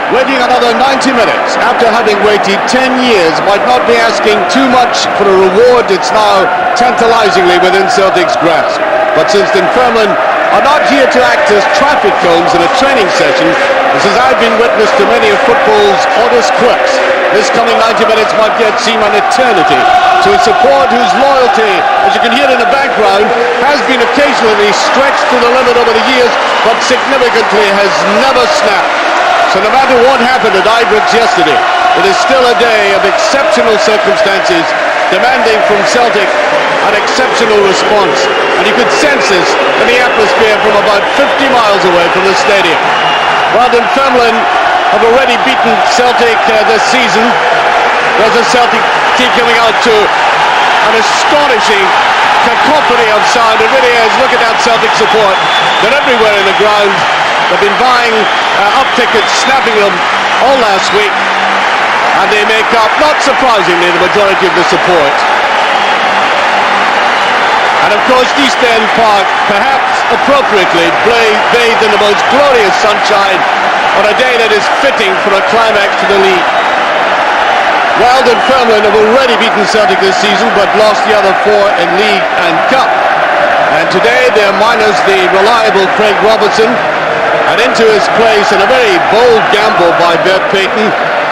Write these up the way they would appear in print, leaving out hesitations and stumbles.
Waiting another 90 minutes after having waited 10 years might not be asking too much for a reward. It's now tantalisingly within Celtic's grasp. But since Dunfermline are not here to act as traffic cones in a training session, and since I've been witness to many of football's oddest quirks, this coming 90 minutes might yet seem an eternity to a support whose loyalty, as you can hear in the background, has been occasionally stretched to the limit over the years, but significantly has never snapped. So no matter what happened at Ibrox yesterday, it is still a day of exceptional circumstances, demanding from Celtic an exceptional response. And you could sense this in the atmosphere from about 50 miles away from the stadium. Well, Dunfermline have already beaten Celtic this season. There's a Celtic team coming out to an astonishing cacophony of sound. It really is. Look at that Celtic support. They're everywhere in the ground. They've been buying up tickets, snapping them all last week, and they make up, not surprisingly, the majority of the support. And of course, East End Park, perhaps appropriately, bathed in the most glorious sunshine on a day that is fitting for a climax to the league. Well, Dunfermline have already beaten Celtic this season, but lost the other four in league and cup. And today they're minus the reliable Craig Robertson. And into his place, in a very bold gamble by Brattbakk,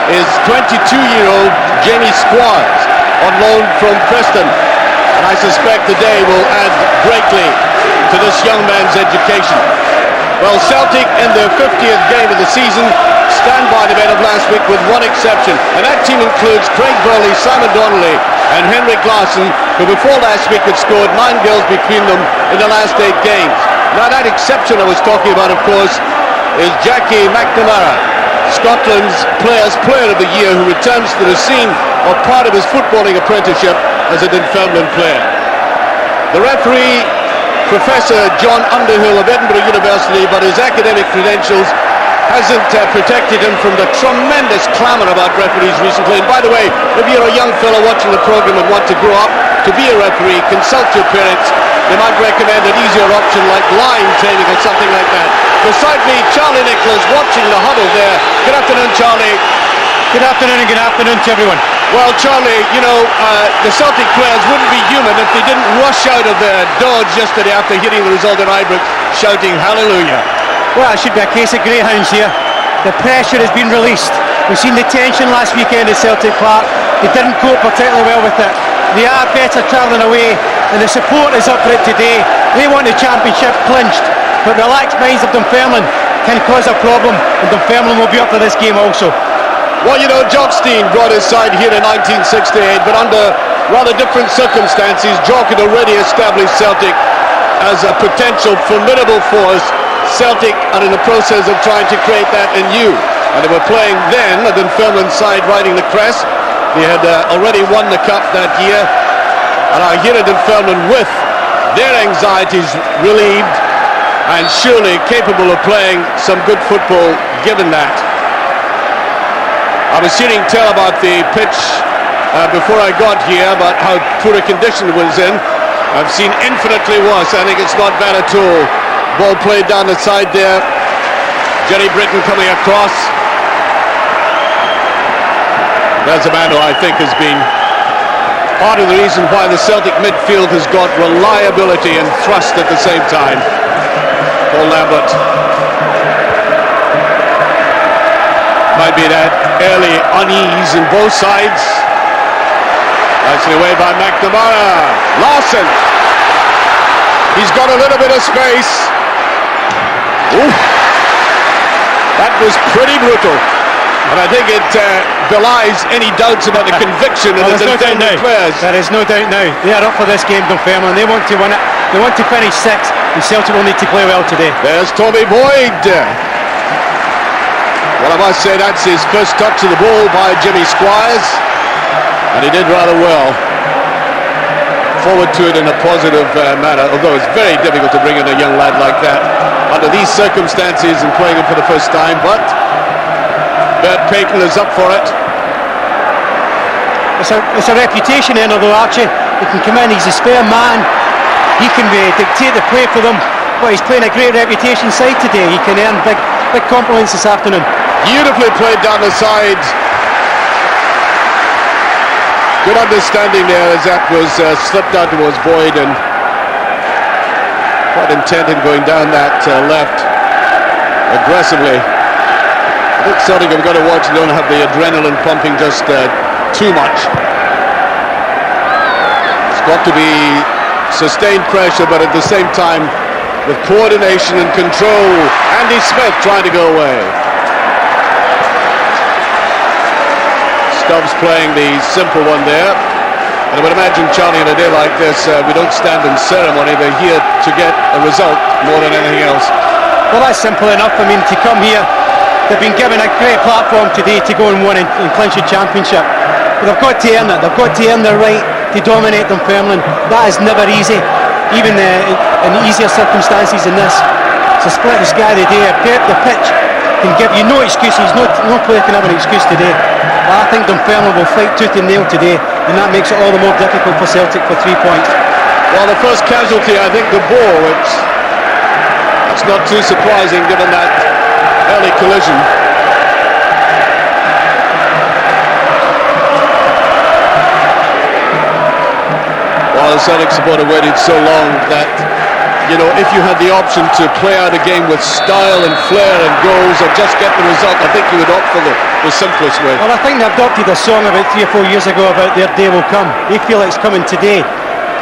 is 22-year-old Jamie Squires, on loan from Preston. And I suspect the day will add greatly to this young man's education. Well, Celtic, in their 50th game of the season, stand by the bed of last week with one exception. And that team includes Craig Burley, Simon Donnelly, and Larsson, who before last week had scored 9 goals between them in the last 8 games. Now that exception I was talking about, of course, is Jackie McNamara, Scotland's Player of the Year, who returns to the scene of part of his footballing apprenticeship as a Dunfermline player. The referee, Professor John Underhill of Edinburgh University, but his academic credentials hasn't protected him from the tremendous clamour about referees recently. And by the way, if you're a young fellow watching the programme and want to grow up to be a referee, consult your parents. They might recommend an easier option like line training or something like that. Beside me, Charlie Nicholas, watching the huddle there. Good afternoon, Charlie. Good afternoon and good afternoon to everyone. Well, Charlie, you know, the Celtic players wouldn't be human if they didn't rush out of their dodge yesterday after hitting the result at Ibrox, shouting hallelujah. Well, it should be a case of greyhounds here. The pressure has been released. We've seen the tension last weekend at Celtic Park. They didn't cope particularly well with it. They are better travelling away, and the support is up for it today. They want the championship clinched, but relaxed minds of Dunfermline can cause a problem, and Dunfermline will be up for this game also. Well, you know, Jock Stein brought his side here in 1968, but under rather different circumstances. Jock had already established Celtic as a potential formidable force. Celtic are in the process of trying to create that anew, and they were playing then a Dunfermline side riding the crest. They had already won the cup that year, and are here at Dunfermline with their anxieties relieved and surely capable of playing some good football given that. I was hearing tell about the pitch before I got here, about how poor a condition it was in. I've seen infinitely worse. I think it's not bad at all. Ball played down the side there. Jerry Britton coming across. There's a man who I think has been part of the reason why the Celtic midfield has got reliability and thrust at the same time. Paul Lambert. Might be that early unease in both sides. Nicely away by McNamara. Larsson. He's got a little bit of space. Ooh. That was pretty brutal. And I think it belies any doubts about the conviction of the Dunfermline players. There is no doubt now. They are up for this game, Dunfermline. They want to win it. They want to finish sixth. And Celtic will need to play well today. There's Tommy Boyd. Well, I must say that's his first touch of the ball by Jimmy Squires. And he did rather well. Forward to it in a positive manner, although it's very difficult to bring in a young lad like that under these circumstances and playing him for the first time, but Brattbakk is up for it. It's a reputation then, although Archie, he can come in, he's a spare man, he can dictate the play for them, but he's playing a great reputation side today. He can earn big compliments this afternoon. Beautifully played down the side. Good understanding there as that was slipped out towards Boyd, and quite intent in going down that left aggressively. I think Celtic have got to watch and don't have the adrenaline pumping just too much. It's got to be sustained pressure, but at the same time with coordination and control. Andy Smith trying to go away. Stubbs playing the simple one there. And I would imagine, Charlie, in a day like this, we don't stand in ceremony. We're here to get a result more than anything else. Well, that's simple enough. I mean, to come here, they've been given a great platform today to go and win and clinch a championship. But they've got to earn it. They've got to earn their right to dominate Dunfermline. That is never easy, even in easier circumstances than this. It's a split the sky today. The pitch can give you no excuses. No player can have an excuse today. But I think Dunfermline will fight tooth and nail today, and that makes it all the more difficult for Celtic for 3 points. Well, the first casualty, I think, the ball. It's not too surprising given that early collision. While the Celtic supporter waited so long that, you know, if you had the option to play out a game with style and flair and goals or just get the result, I think you would opt for the simplest way. Well, I think they adopted a song about 3 or 4 years ago about their day will come. They feel it's coming today.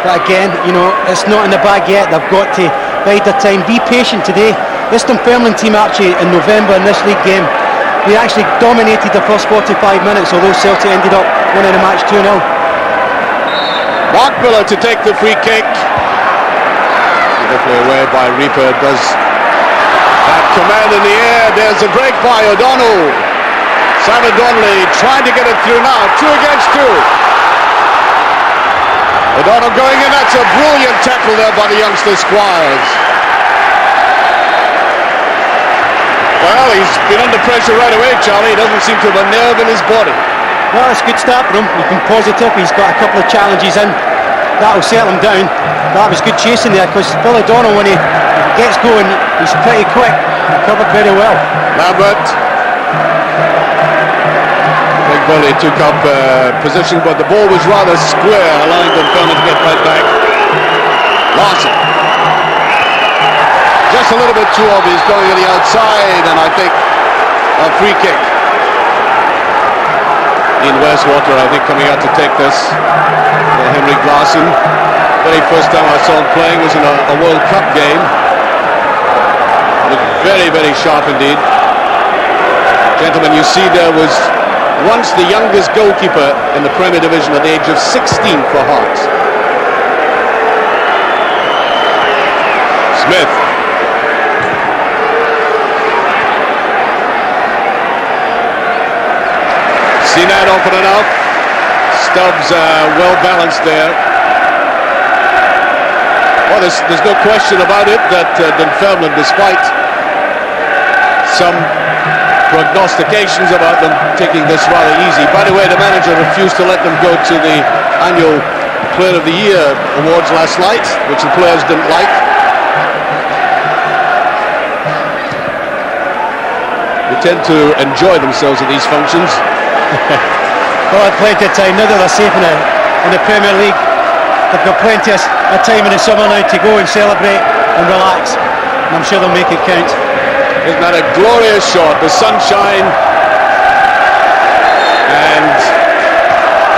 But again, you know, it's not in the bag yet. They've got to bide their time. Be patient today. This Dunfermline team actually in November in this league game, they actually dominated the first 45 minutes, although Celtic ended up winning the match 2-0. Mark Millar to take the free kick. Beautifully away by Rieper. Does have command in the air. There's a break by O'Donnell. Simon Donnelly trying to get it through now. 2 against 2. O'Donnell going in. That's a brilliant tackle there by the youngster Squires. Well, he's been under pressure right away, Charlie. He doesn't seem to have a nerve in his body. Well, it's a good start for him. He's been positive. He's got a couple of challenges in. That'll settle him down. That was good chasing there, because Bill O'Donnell, when he gets going, he's pretty quick. He covered very well. Lambert. Big Burley took up position, but the ball was rather square, allowing Dunfermline to get right back. Larsson. Just a little bit too obvious, going to the outside, and I think a free kick. In Westwater, I think, coming out to take this. Henrik Larsson. Very first time I saw him playing was in a World Cup game. Looked very, very sharp indeed. Gentlemen, you see there was once the youngest goalkeeper in the Premier Division at the age of 16 for Hearts. Smith. Seen that often enough. Stubbs well balanced there. Well, there's no question about it that Dunfermline, despite some prognostications about them taking this rather easy. By the way, the manager refused to let them go to the annual Player of the Year awards last night, which the players didn't like. They tend to enjoy themselves at these functions. Well, had plenty of time now that they're safe in the Premier League. They've got plenty of time in the summer now to go and celebrate and relax, and I'm sure they'll make it count. Isn't that a glorious shot? The sunshine and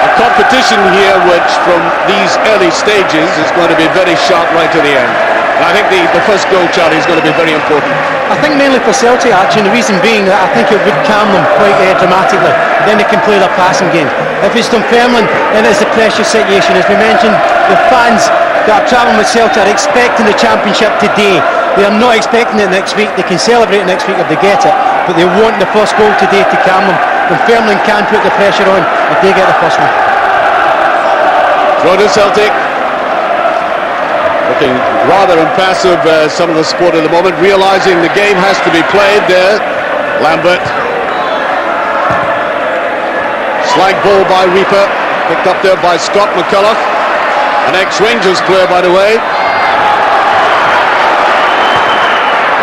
a competition here which from these early stages is going to be very sharp right to the end. And I think the first goal, Charlie, is going to be very important. I think mainly for Celtic, actually, and the reason being that I think it would calm them quite dramatically. Then they can play their passing game. If it's Dunfermline, then it's a pressure situation. As we mentioned, the fans that are travelling with Celtic are expecting the championship today. They are not expecting it next week. They can celebrate next week if they get it, but they want the first goal today to calm them. Dunfermline can put the pressure on if they get the first one. Throw to Celtic. Looking rather impassive, some of the support at the moment, realising the game has to be played there. Lambert. Slag ball by Rieper, picked up there by Scott McCulloch, an ex-Rangers player, by the way.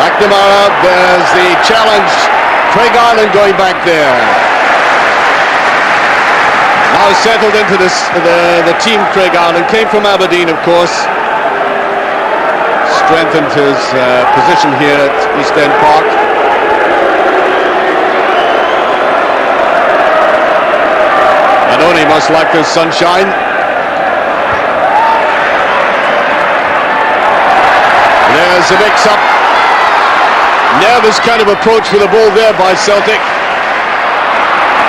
McNamara, there's the challenge Craig Ireland going back there. Now settled into the team. Craig Ireland came from Aberdeen, of course. Strengthened his position here at East End Park. Annoni must like the sunshine. There's a mix-up. Nervous kind of approach with the ball there by Celtic.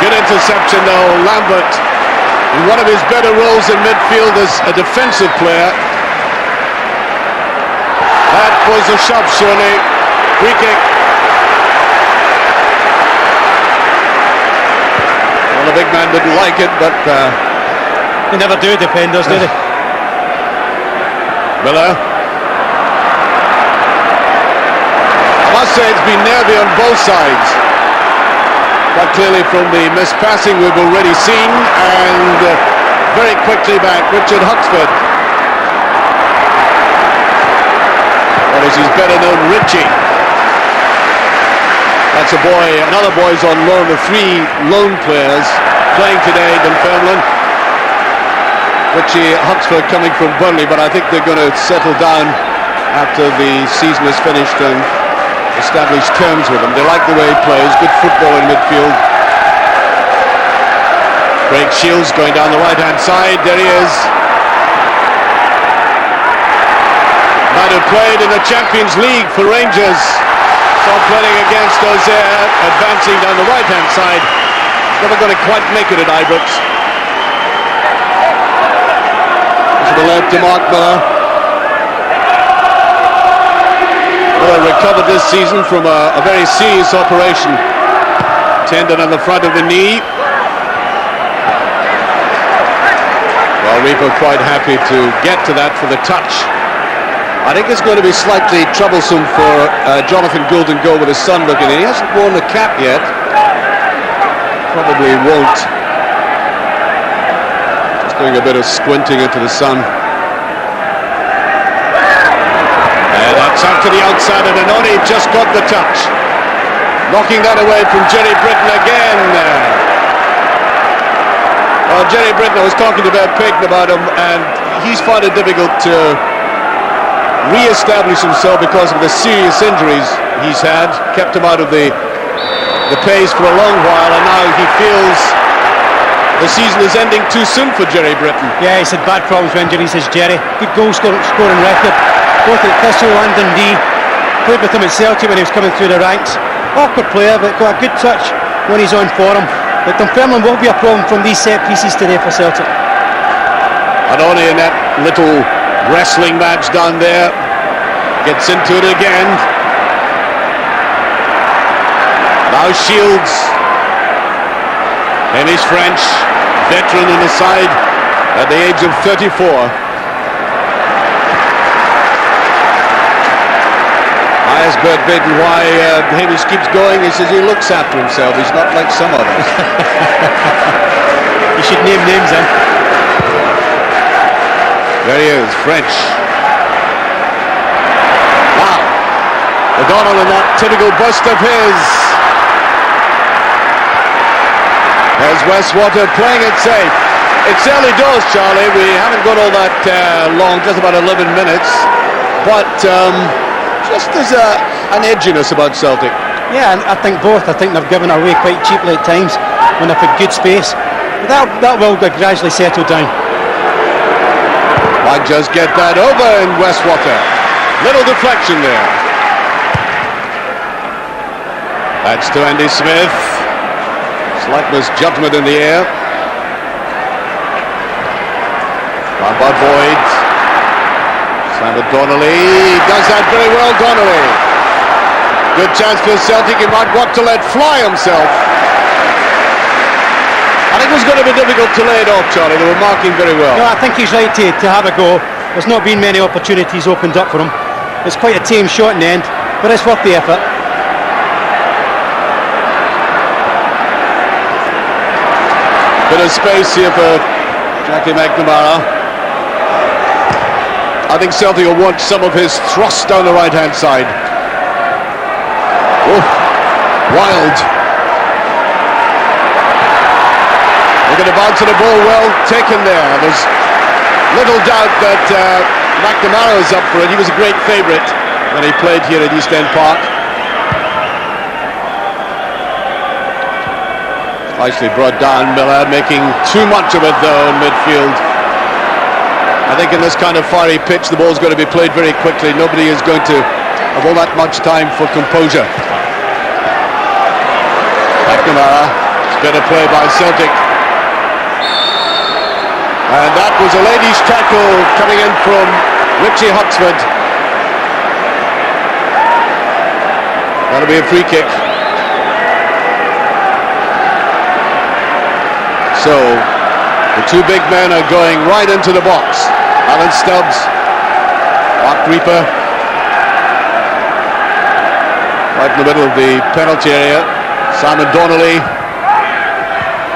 Good interception though. Lambert, in one of his better roles in midfield as a defensive player. That was a shot, surely. Free kick. Well, the big man didn't like it, but they never do, defenders, do they? Millar. I must say it's been nervy on both sides. But clearly from the missed passing we've already seen, and very quickly back, Richard Huxford. Or as he's better known, Richie. That's a boy, another boy's on loan, the three loan players playing today, Dunfermline. Richie Huxford coming from Burley, but I think they're going to settle down after the season is finished and establish terms with him. They like the way he plays, good football in midfield. Craig Shields going down the right hand side, there he is. Man who played in the Champions League for Rangers, so playing against Ozier, advancing down the right hand side. Never going to quite make it at Ibrox. To the left to Mark Millar. Recovered this season from a very serious operation. Tendon on the front of the knee. Well, Rieper quite happy to get to that for the touch. I think it's going to be slightly troublesome for Jonathan Gould and Gould with his son looking in. He hasn't worn the cap yet. Probably won't. Just doing a bit of squinting into the sun. That's out to the outside, and Annoni just got the touch. Knocking that away from Jerry Britton again. Jerry Britton, I was talking to Bear Payton about him, and he's found it difficult to re-establish himself because of the serious injuries he's had. Kept him out of the pace for a long while, and now he feels the season is ending too soon for Jerry Britton. Yeah, he's had bad problems with injuries, says Jerry. Good goal scoring record, both at Thistle and Dundee. Played with him at Celtic when he was coming through the ranks. Awkward player, but got a good touch when he's on form. But Dunfermline will be a problem from these set pieces today for Celtic. Annoni in that little wrestling match down there gets into it again. Now Shields, Hamish French, veteran on the side at the age of 34. I asked Bert Britton why Hamish keeps going. He says he looks after himself. He's not like some others. You should name names then. There he is, French. Wow. O'Donnell in that typical bust of his. There's Westwater playing it safe. It's early doors, Charlie. We haven't got all that long, just about 11 minutes. But just there's an edginess about Celtic. Yeah, and I think both. I think they've given away quite cheaply at times when they've had good space. But that will gradually settle down. Might just get that over in Westwater. Little deflection there. That's to Andy Smith. Slight misjudgment in the air. Lambert Boyd. Lambert Donnelly. Does that very well, Donnelly. Good chance for Celtic. He might want to let fly himself. I think it was going to be difficult to lay it off, Charlie. They were marking very well. No, I think he's right to have a go. There's not been many opportunities opened up for him. It's quite a tame shot in the end, but it's worth the effort. Bit of space here for Jackie McNamara. I think Celtic will want some of his thrust down the right-hand side. Oof. Wild. They're going to bounce the ball, well taken there. There's little doubt that McNamara is up for it. He was a great favourite when he played here at East End Park. Nicely brought down. Millar making too much of it though in midfield. I think in this kind of fiery pitch the ball's going to be played very quickly. Nobody is going to have all that much time for composure. McNamara, better play by Celtic. And that was a ladies' tackle coming in from Richie Huxford. That'll be a free kick. So the two big men are going right into the box. Alan Stubbs, Rieper, right in the middle of the penalty area. Simon Donnelly,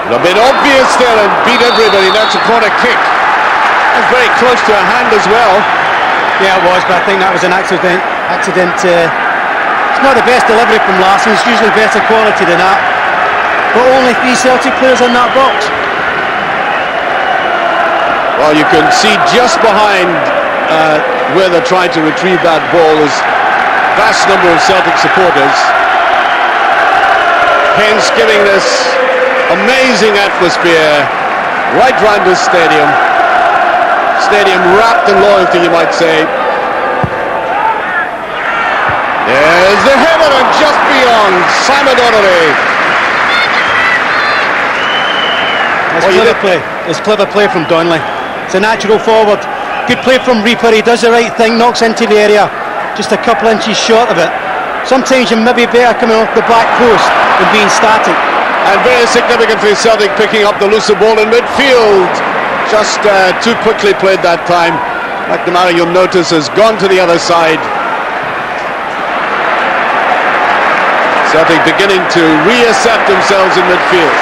a bit obvious there and beat everybody. That's a corner kick. That's very close to a hand as well. Yeah, it was, but I think that was an accident. It's not the best delivery from Larsson. It's usually better quality than that. But only 3 Celtic players in that box. Well, you can see just behind where they're trying to retrieve that ball is a vast number of Celtic supporters. Hence giving this amazing atmosphere right round the stadium. Stadium wrapped in loyalty, you might say. There's the header and just beyond Simon Donnelly. It's clever play from Donnelly. It's a natural forward. Good play from Rieper. He does the right thing, knocks into the area, just a couple inches short of it. Sometimes you maybe better coming off the back post than being static. And very significantly, Celtic picking up the looser ball in midfield. Just too quickly played that time. McNamara, you'll notice, has gone to the other side. Celtic beginning to reassert themselves in midfield.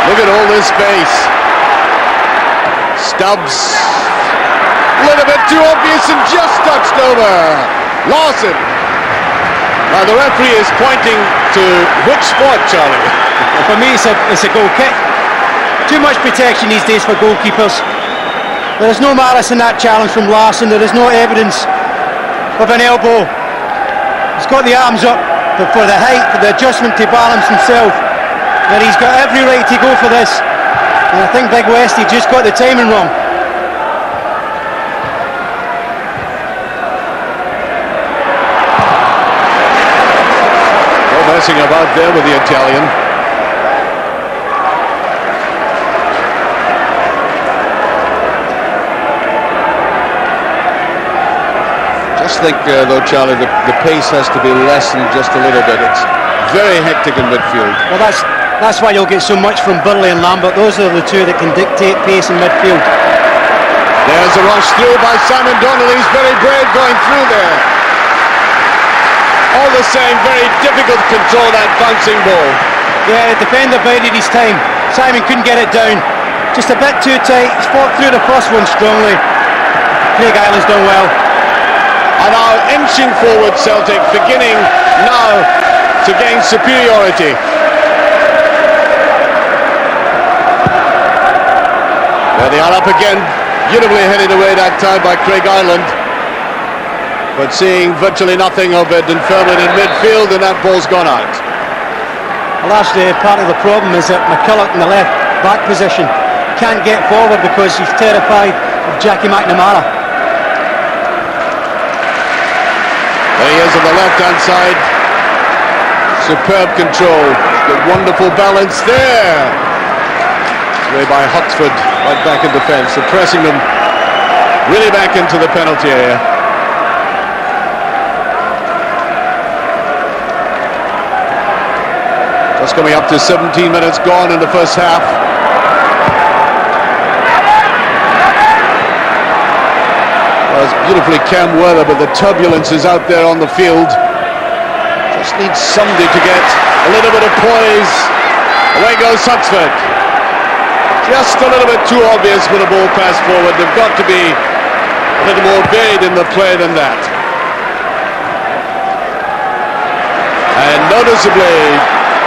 Look at all this space. Stubbs, a little bit too obvious and just touched over. Larsson. Now the referee is pointing to which spot, Charlie? For me, it's a goal kick. Too much protection these days for goalkeepers. There is no malice in that challenge from Larsson. There is no evidence of an elbow. He's got the arms up for the height, for the adjustment to balance himself. But he's got every right to go for this. And I think Big West, he just got the timing wrong. No messing about there with the Italian. I just think, though, Charlie, the pace has to be lessened just a little bit. It's very hectic in midfield. Well, that's why you'll get so much from Burley and Lambert. Those are the two that can dictate pace in midfield. There's a rush through by Simon Donnelly. He's very brave going through there. All the same, very difficult to control that bouncing ball. Yeah, the defender bided his time. Simon couldn't get it down. Just a bit too tight. He's fought through the first one strongly. Craig Island's done well. And now inching forward, Celtic beginning now to gain superiority. There they are up again, beautifully headed away that time by Craig Island. But seeing virtually nothing of it, Dunfermline in midfield, and that ball's gone out. Well, that's part of the problem, is that McCulloch in the left back position can't get forward because he's terrified of Jackie McNamara. There he is on the left-hand side. Superb control. Good, wonderful balance there. Away by Huxford, right back in defence, so pressing them really back into the penalty area. Just coming up to 17 minutes gone in the first half. Well, it's beautifully calm weather, but the turbulence is out there on the field. Just needs somebody to get a little bit of poise. Away goes Huxford. Just a little bit too obvious for the ball pass forward. They've got to be a little more varied in the play than that. noticeably.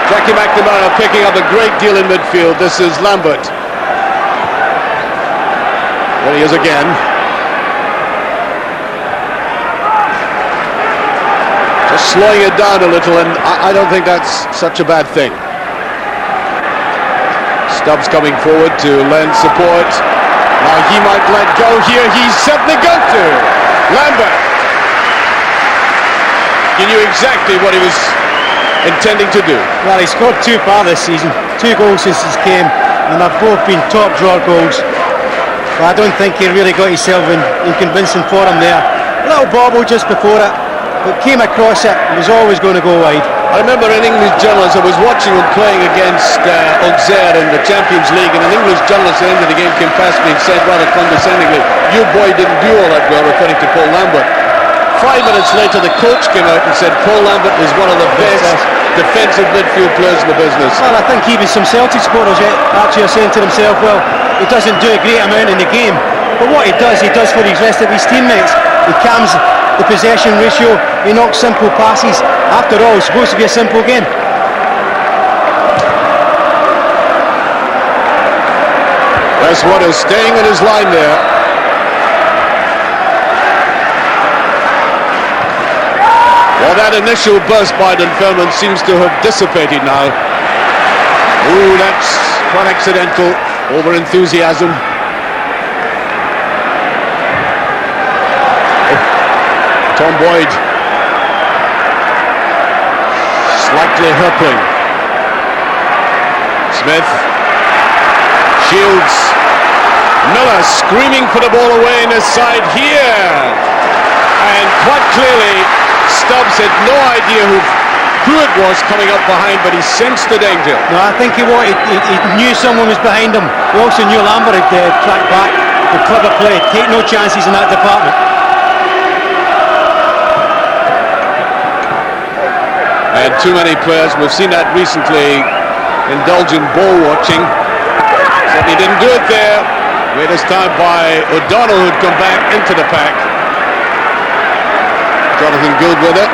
Jackie McNamara picking up a great deal in midfield. This is Lambert. There he is again. Just slowing it down a little, and I don't think that's such a bad thing. Stubbs coming forward to lend support. Now he might let go here. He's certainly going to. Lambert. He knew exactly what he was intending to do. Well, he scored 2 far this season. 2 goals since he came, and they've both been top draw goals. But I don't think he really got himself in convincing form there. A little bobble just before it, but came across it and was always going to go wide. I remember an English journalist, I was watching him playing against Auxerre in the Champions League, and an English journalist at the end of the game came past me and said rather condescendingly, "Your boy didn't do all that well," referring to Paul Lambert. 5 minutes later the coach came out and said Paul Lambert is one of the best defensive midfield players in the business. Well, I think even some Celtic supporters actually are saying to themselves, well, he doesn't do a great amount in the game, but what he does for the rest of his teammates. He calms the possession ratio, he knocks simple passes. After all, it's supposed to be a simple game. Westwater staying in his line there. Well, that initial burst by Dunfermline seems to have dissipated now. Ooh, that's quite accidental. Over enthusiasm. Tom Boyd. Slightly hurtling. Smith. Shields. Millar screaming for the ball away in his side here. And quite clearly, Stubbs had no idea who it was coming up behind, but he sensed the danger. No, I think he knew someone was behind him. He also knew Lambert had tracked back. The clever play. Take no chances in that department. And too many players, we've seen that recently, indulge in ball watching. Certainly didn't do it there. Made us time by O'Donnell, who'd come back into the pack. Jonathan Gould with it,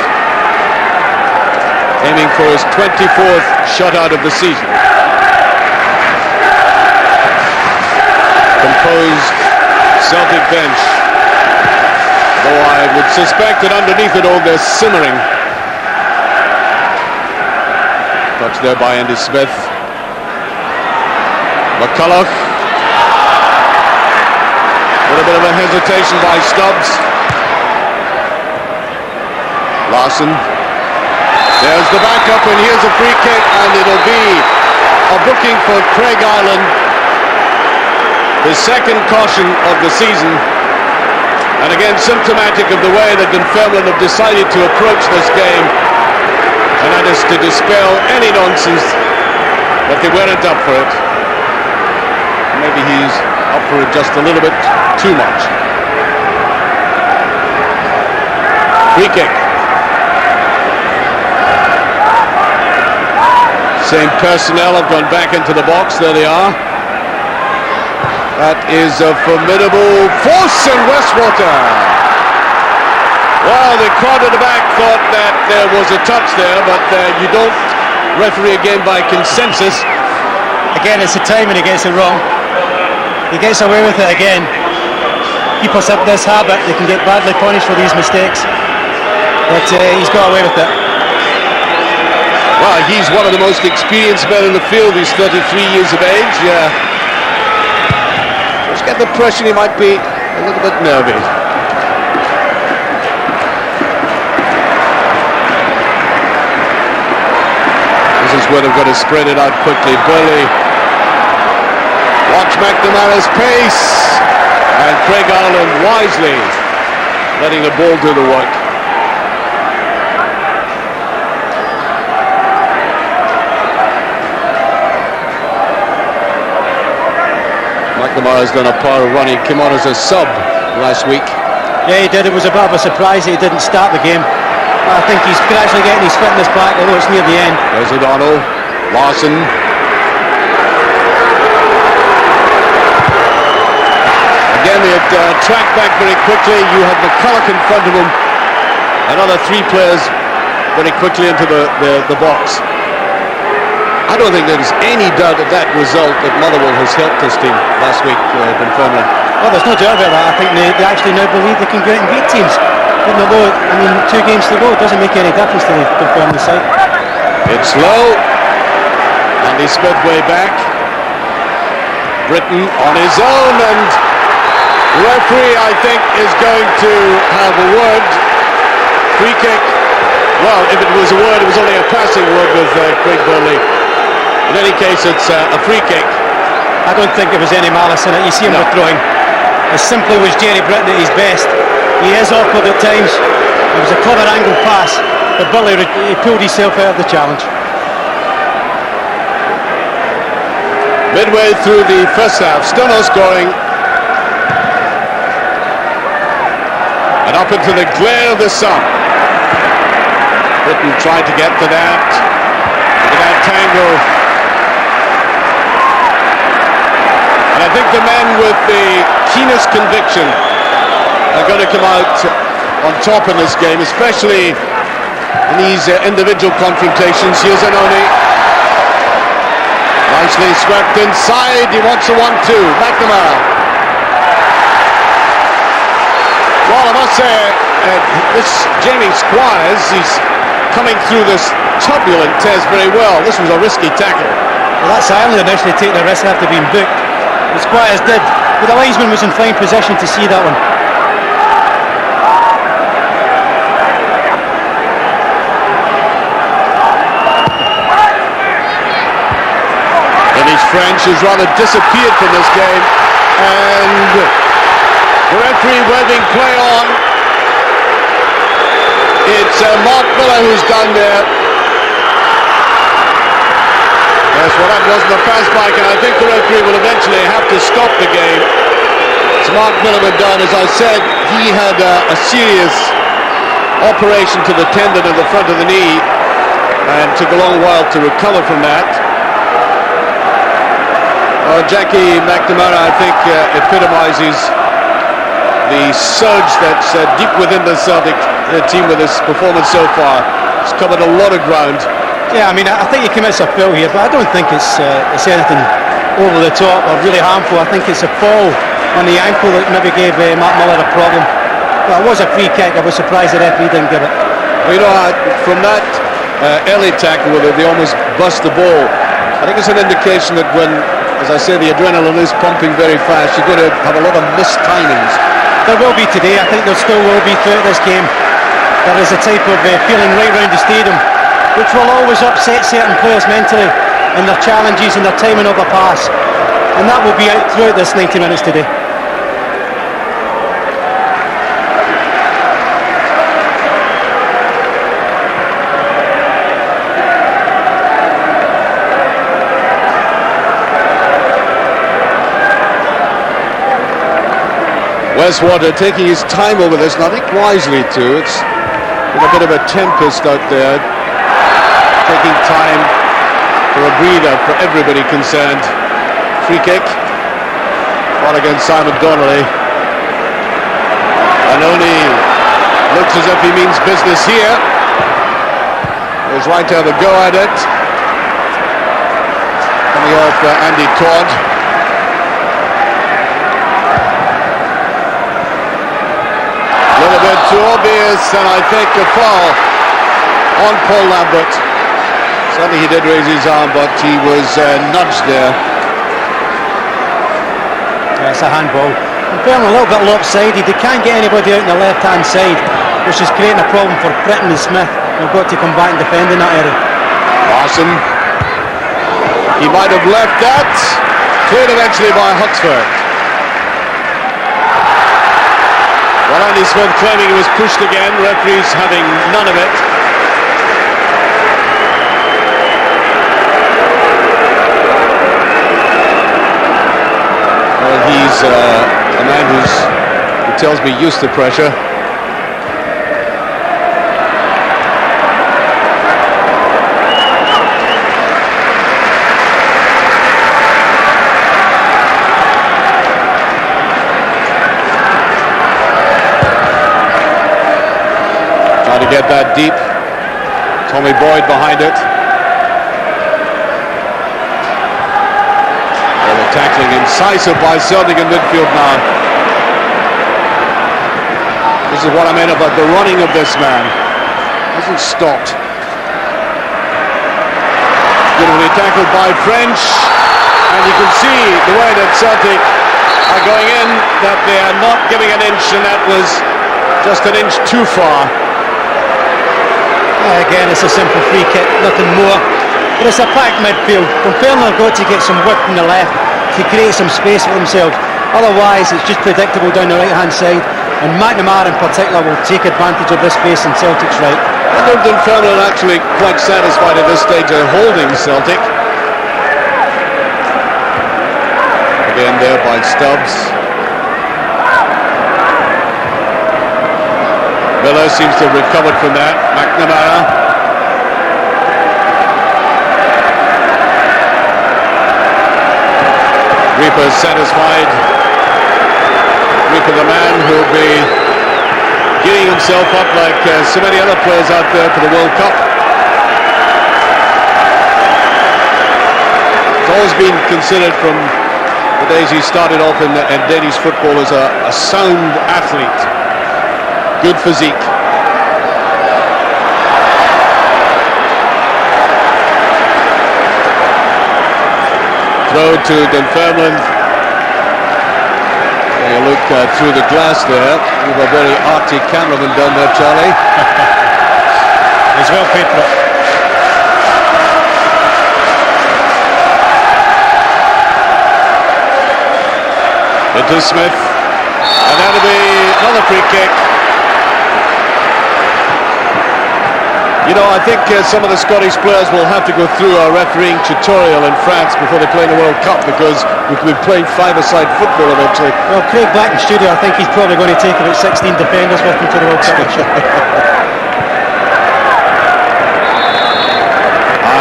aiming for his 24th shutout of the season. Composed Celtic bench, though I would suspect that underneath it all they're simmering. Touch there by Andy Smith. McCulloch. A little bit of a hesitation by Stubbs. Larsson. There's the backup, and here's a free kick, and it'll be a booking for Craig Ireland. His second caution of the season, and again symptomatic of the way that Dunfermline have decided to approach this game, and that is to dispel any nonsense that they weren't up for it. Maybe he's up for it just a little bit too much. Free kick. Same personnel have gone back into the box. There they are. That is a formidable force in Westwater. Well, the crowd at the back thought that there was a touch there, but you don't referee a game by consensus. Again, it's the timing he gets it wrong. He gets away with it again. Keepers have this habit, they can get badly punished for these mistakes. But he's got away with it. Well, he's one of the most experienced men in the field. He's 33 years of age. Just get the impression he might be a little bit nervy. This is where they've got to spread it out quickly. Burley. Watch McNamara's pace. And Craig Ireland wisely letting the ball do the work. McNamara's done a power of running. Came on as a sub last week. Yeah, he did. It was a bit of a surprise that he didn't start the game. I think he's gradually getting his fitness back, although it's near the end. There's O'Donnell. Larsson. Again, they had tracked back very quickly. You had McCulloch in front of him. Another 3 players very quickly into the box. I don't think there's any doubt of that result that Motherwell has helped this team last week, Dunfermline. Well, there's no doubt about that. I think they actually now believe they can go out and beat teams. Even although, I mean, 2 games to go, it doesn't make any difference to the Dunfermline side. It's low. Andy Smith way back. Britton on his own, and the referee, I think, is going to have a word. Free kick. Well, if it was a word, it was only a passing word with Craig Burley. In any case, it's a free kick. I don't think there was any malice in it. You see him withdrawing. As simply was Jerry Britton at his best. He is awkward at times. It was a clever angle pass, but Burley he pulled himself out of the challenge. Midway through the first half, still no scoring. And up into the glare of the sun. Britton tried to get to that. Look at that tangle. And I think the men with the keenest conviction are going to come out on top in this game, especially in these individual confrontations. Here's Annoni. Nicely swept inside. He wants a 1-2. McNamara. Well, I must say, this Jamie Squires, he's coming through this turbulent test very well. This was a risky tackle. Well, that's Ireland initially taking the risk after being booked. The Squires did, but the linesman was in fine position to see that one. Dennis French has rather disappeared from this game, and the referee waving play on. It's Mark Millar who's done there. Yes, well, that wasn't a pass back, and I think the referee will eventually have to stop the game. It's Mark Millar done. As I said, he had a serious operation to the tendon in the front of the knee and took a long while to recover from that. Jackie McNamara, I think, epitomises the surge that's deep within the Celtic team with his performance so far. He's covered a lot of ground. Yeah, I mean, I think he commits a foul here, but I don't think it's anything over the top or really harmful. I think it's a fall on the ankle that maybe gave Mark Millar a problem. Well, it was a free kick. I was surprised the referee didn't give it. Well, you know, from that early tackle where they almost bust the ball, I think it's an indication that when, as I say, the adrenaline is pumping very fast, you're going to have a lot of missed timings. There will be today. I think there still will be throughout this game. There is a type of feeling right round the stadium which will always upset certain players mentally in their challenges and their timing of a pass, and that will be out throughout this 90 minutes today. Westwater taking his time over this, and I think wisely too. It's been a bit of a tempest out there, taking time for a breather for everybody concerned. Free kick, ball against Simon Donnelly. Annoni looks as if he means business here. Goes right to have a go at it. Coming off Andy Todd. A little bit too obvious, and I think a foul on Paul Lambert. Certainly he did raise his arm, but he was nudged there. Yeah, it's a handball. Dunfermline a little bit lopsided. They can't get anybody out on the left-hand side, which is creating a problem for Britton and Smith. They've got to come back and defend in that area. Larsson. He might have left that. Cleared eventually by Huxford. Well, Andy Smith claiming he was pushed again. Referees having none of it. Well, he's a man who tells me used to pressure. To get that deep. Tommy Boyd behind it. Tackling incisive by Celtic in midfield now. This is what I meant about the running of this man. Hasn't stopped. Beautifully tackled by French, and you can see the way that Celtic are going in, that they are not giving an inch, and that was just an inch too far. Again, it's a simple free kick, nothing more. But it's a packed midfield. Dunfermline have got to get some width from the left to create some space for themselves. Otherwise, it's just predictable down the right-hand side, and McNamara in particular will take advantage of this space in Celtic's right. I think Dunfermline are actually quite satisfied at this stage of holding Celtic. Again there by Stubbs. Millar seems to have recovered from that. McNamara. Rieper satisfied. Rieper, the man who'll be getting himself up like so many other players out there for the World Cup. It's always been considered from the days he started off in Danish football as a sound athlete. Good physique. Throw to Dunfermline. You look through the glass there. We have a very arty cameraman down there, Charlie. He's well paid for it. Into Smith, and that'll be another free kick. You know, I think some of the Scottish players will have to go through a refereeing tutorial in France before they play in the World Cup, because we could be playing five-a-side football eventually. Well, Craig Black in studio, I think he's probably going to take about 16 defenders with him to the World Cup.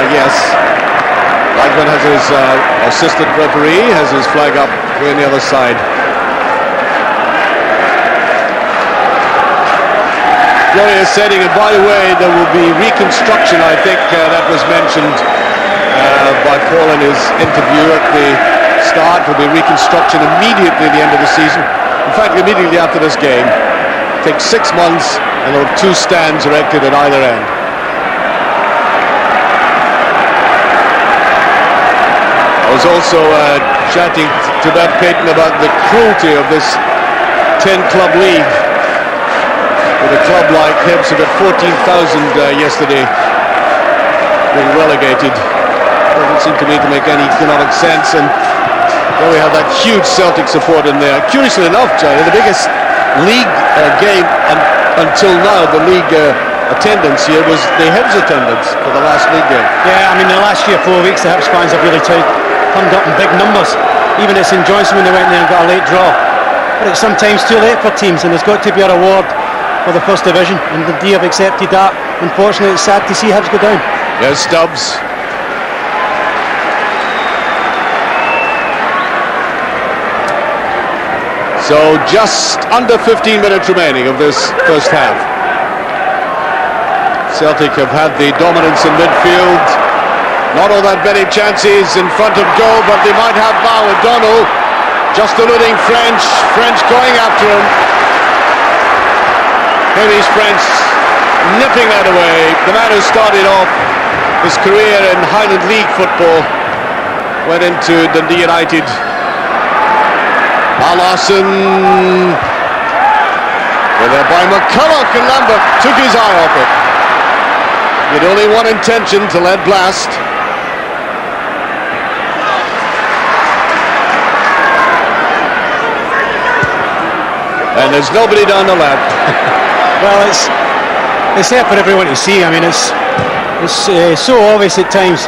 Yes. Blackman has his assistant referee, has his flag up way on the other side. Glorious setting, and by the way, there will be reconstruction. I think that was mentioned by Paul in his interview at the start. There will be reconstruction immediately at the end of the season. In fact, immediately after this game. It takes 6 months, and there will be 2 stands erected at either end. I was also chatting to Beth Payton about the cruelty of this 10-club league. With a club like Hibs who got 14,000 yesterday being relegated. Doesn't seem to me to make any economic sense, and then we have that huge Celtic support in there. Curiously enough, Charlie, the biggest league game until now, the league attendance here, was the Hibs attendance for the last league game. Yeah, I mean, the last 3 or 4 weeks the Hibs fans have really turned up in big numbers. Even at St Johnstone when they went there and got a late draw. But it's sometimes too late for teams, and there's got to be a reward for the first division, and Dundee have accepted that. Unfortunately, it's sad to see Hibs go down. Yes, Stubbs. So just under 15 minutes remaining of this first half. Celtic have had the dominance in midfield. Not all that many chances in front of goal, but they might have now. O'Donnell just eluding French. French going after him. Hamish French nipping that away. The man who started off his career in Highland League football went into Dundee United. Larsson. Well, there by McCulloch, and Lambert took his eye off it. He had only one intention, to let blast. And there's nobody down the left. Well, it's there for everyone to see. I mean, it's so obvious at times.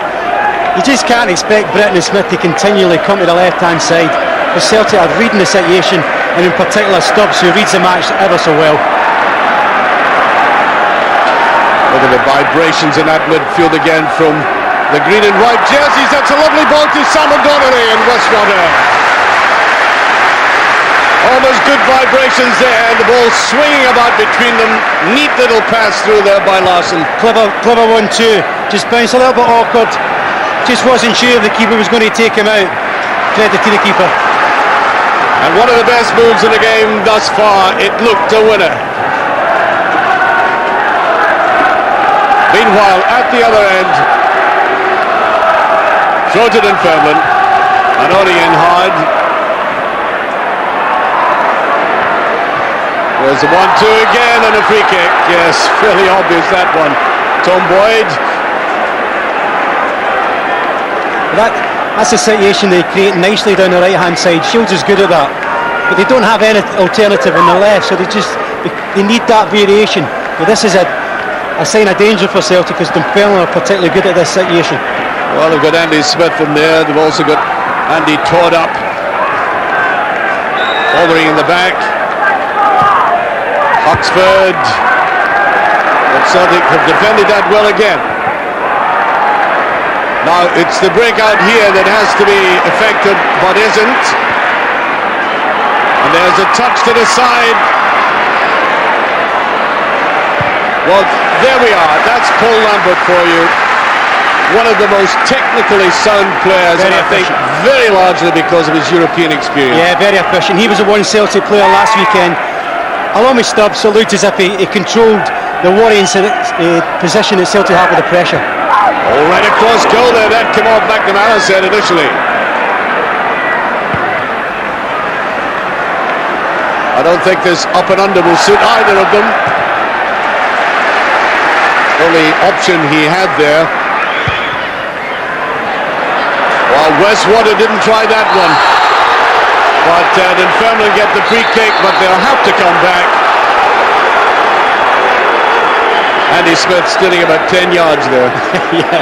You just can't expect Britton and Smith to continually come to the left-hand side. But Celtic are reading the situation, and in particular Stubbs, who reads the match ever so well. Look at the vibrations in that midfield again from the green and white jerseys. That's a lovely ball to Donnelly and Westwater. Almost good vibrations there, the ball swinging about between them. Neat little pass through there by Larsson. Clever 1-2. Just bounced a little bit awkward. Just wasn't sure if the keeper was going to take him out. Credit to the keeper. And one of the best moves in the game thus far. It looked a winner. Meanwhile, at the other end, throw to Dunfermline. Annoni in hard. There's a 1-2 again and a free kick. Yes, fairly obvious that one. Tom Boyd. That's a situation they create nicely down the right hand side. Shields is good at that, but they don't have any alternative on the left, so they need that variation. But this is a sign of danger for Celtic, because Dunfermline are particularly good at this situation. Well, they've got Andy Smith in there. They've also got Andy Todd up. Aldering in the back. Huxford. But Celtic have defended that well again. Now it's the breakout here that has to be effective, but isn't. And there's a touch to the side. Well, there we are. That's Paul Lambert for you. One of the most technically sound players, and I think very largely because of his European experience. Yeah, very efficient. He was a one Celtic player last weekend. Along with Stubbs, so looked as if he controlled the worrying position that Celtic have with the pressure. All right across goal there. That came off McNamara said initially. I don't think this up and under will suit either of them. Only option he had there. Well, Westwater didn't try that one. But Dunfermline get the free kick, but they'll have to come back. Andy Smith stealing about 10 yards there. Yeah,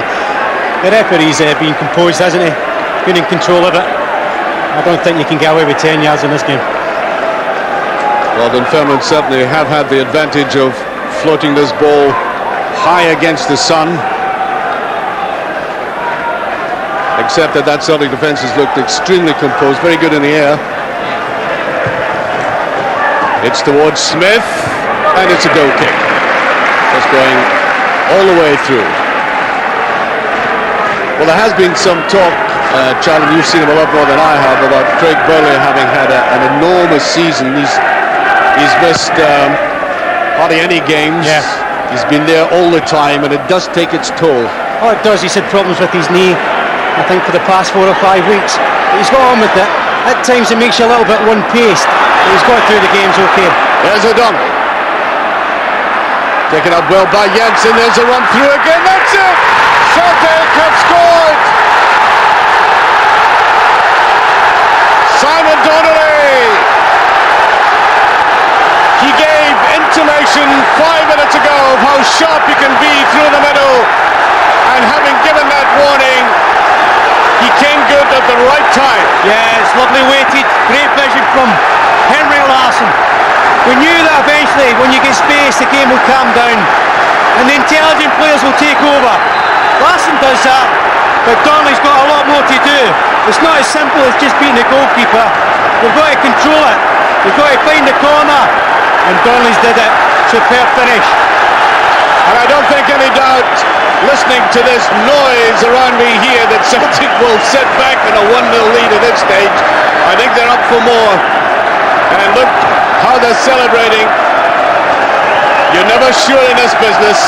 the referee's been composed, hasn't he? Been in control of it. I don't think you can get away with 10 yards in this game. Well, Dunfermline certainly have had the advantage of floating this ball high against the sun. Except that Celtic defence has looked extremely composed, very good in the air. It's towards Smith, and it's a goal kick. That's going all the way through. Well, there has been some talk, Charlie, you've seen him a lot more than I have, about Craig Burley having had an enormous season. He's missed hardly any games. Yeah. He's been there all the time, and it does take its toll. Oh, it does. He's had problems with his knee, I think, for the past 4 or 5 weeks. But he's got on with it. At times it makes you a little bit one-paced, but he's got through the games okay. There's a dunk. Taken up well by Jensen. There's a run through again. That's it! Celtic have scored! Simon Donnelly! He gave intimation 5 minutes ago of how sharp he can be through the middle. And having given that warning, he came good at the right time. Yeah, it's lovely weighted, great vision from Henry Larsson. We knew that eventually, when you get space, the game will calm down and the intelligent players will take over. Larsson does that, but Donnelly's got a lot more to do. It's not as simple as just beating the goalkeeper. We've got to control it. We've got to find the corner, and Donnelly's did it. Superb finish. And I don't think any doubt, listening to this noise around me here, that Celtic will set back in a 1-0 lead at this stage. I think they're up for more. And look how they're celebrating. You're never sure in this business,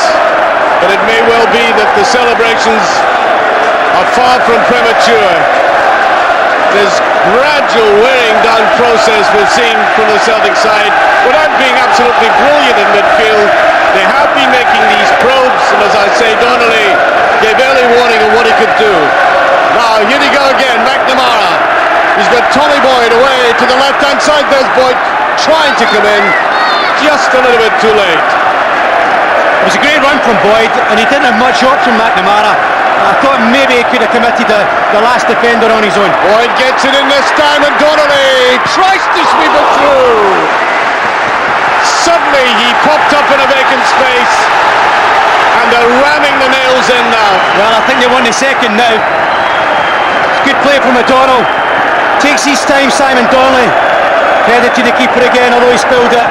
but it may well be that the celebrations are far from premature. This gradual wearing down process we've seen from the Celtic side, without being absolutely brilliant in midfield. They have been making these probes, and as I say, Donnelly gave early warning of what he could do. Now, here they go again, McNamara. He's got Tommy Boyd away to the left-hand side. There's Boyd trying to come in, just a little bit too late. It was a great run from Boyd, and he didn't have much option, McNamara. I thought maybe he could have committed the last defender on his own. Boyd gets it in this time, and Donnelly tries to sweep it through. Suddenly he popped up in a vacant space, and they're ramming the nails in now. Well, I think they won the second now. It's good play from O'Donnell. Takes his time, Simon Donnelly. Credit to the keeper again, although he spilled it.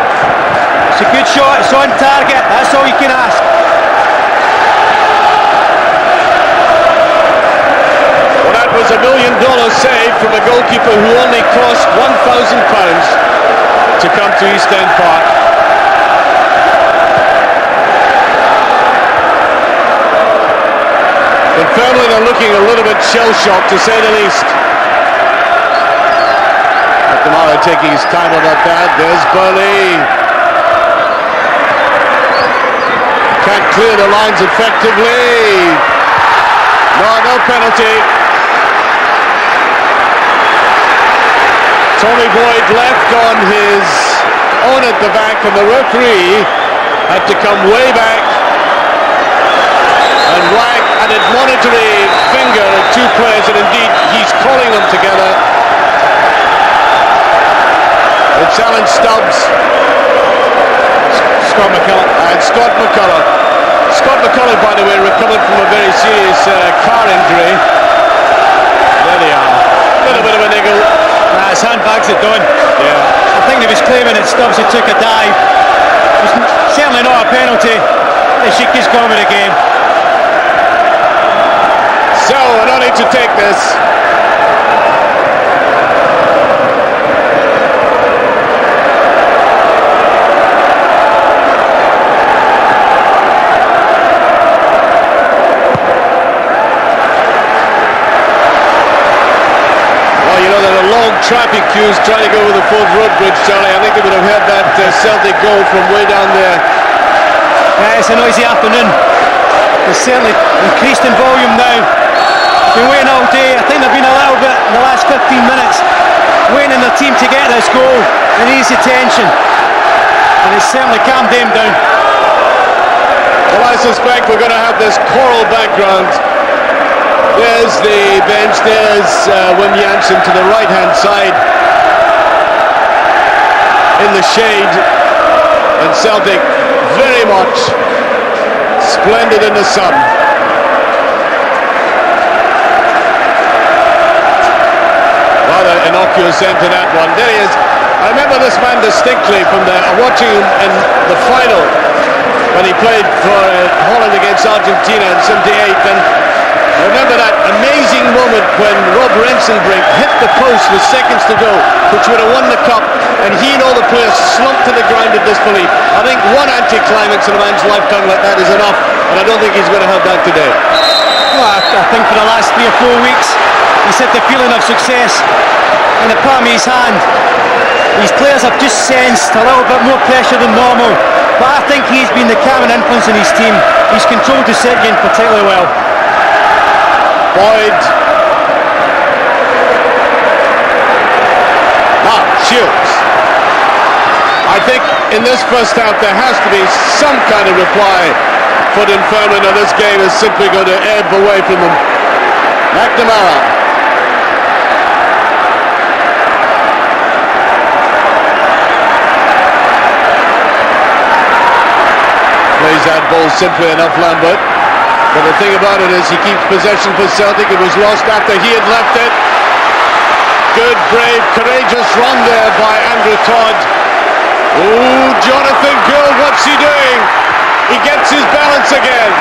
It's a good shot, it's on target, that's all you can ask. Well, that was $1 million save from a goalkeeper who only cost £1,000 to come to East End Park. Dunfermline are looking a little bit shell-shocked, to say the least. McNamara taking his time about that. There's Burley. Can't clear the lines effectively. No penalty. Tony Boyd left on his own at the back, and the referee had to come way back and wag an admonitory finger at two players, and indeed he's calling them together. It's Alan Stubbs, Scott McCulloch, and Scott McCulloch. Scott McCulloch, by the way, recovered from a very serious car injury. There they are. A little bit of a niggle. His handbags are done. Yeah. I think he was claiming that Stubbs had took a dive. It's certainly not a penalty. They should just go with the game. So, Annoni to take this. Well, you know, there are long traffic queues trying to go over the Ford Road Bridge, Charlie. I think they would have heard that Celtic goal from way down there. Yeah, it's a noisy afternoon. It's certainly increased in volume now. Been waiting all day. I think they've been a little bit in the last 15 minutes waiting on their team to get this goal and ease the tension, and it's certainly calmed them down. Well, I suspect we're going to have this choral background. There's the bench, there's Wim Janssen to the right hand side in the shade, and Celtic very much splendid in the sun. Rather innocuous end to that one. There he is. I remember this man distinctly from watching him in the final when he played for Holland against Argentina in '78. And I remember that amazing moment when Rob Rensenbrink hit the post with seconds to go, which would have won the cup, and he and all the players slumped to the ground in disbelief. I think one anticlimax in a man's lifetime like that is enough, and I don't think he's going to have that today. Well, I think for the last 3 or 4 weeks he's had the feeling of success in the palm of his hand. These players have just sensed a little bit more pressure than normal, but I think he's been the calming influence in his team. He's controlled the set game particularly well. Boyd. Shields. I think in this first half there has to be some kind of reply for Dunfermline, or this game is simply going to ebb away from them. McNamara. Plays that ball simply enough, Lambert. But the thing about it is he keeps possession for Celtic. It was lost after he had left it. Good, brave, courageous run there by Andrew Todd. Oh, Jonathan Gould, what's he doing? He gets his balance again.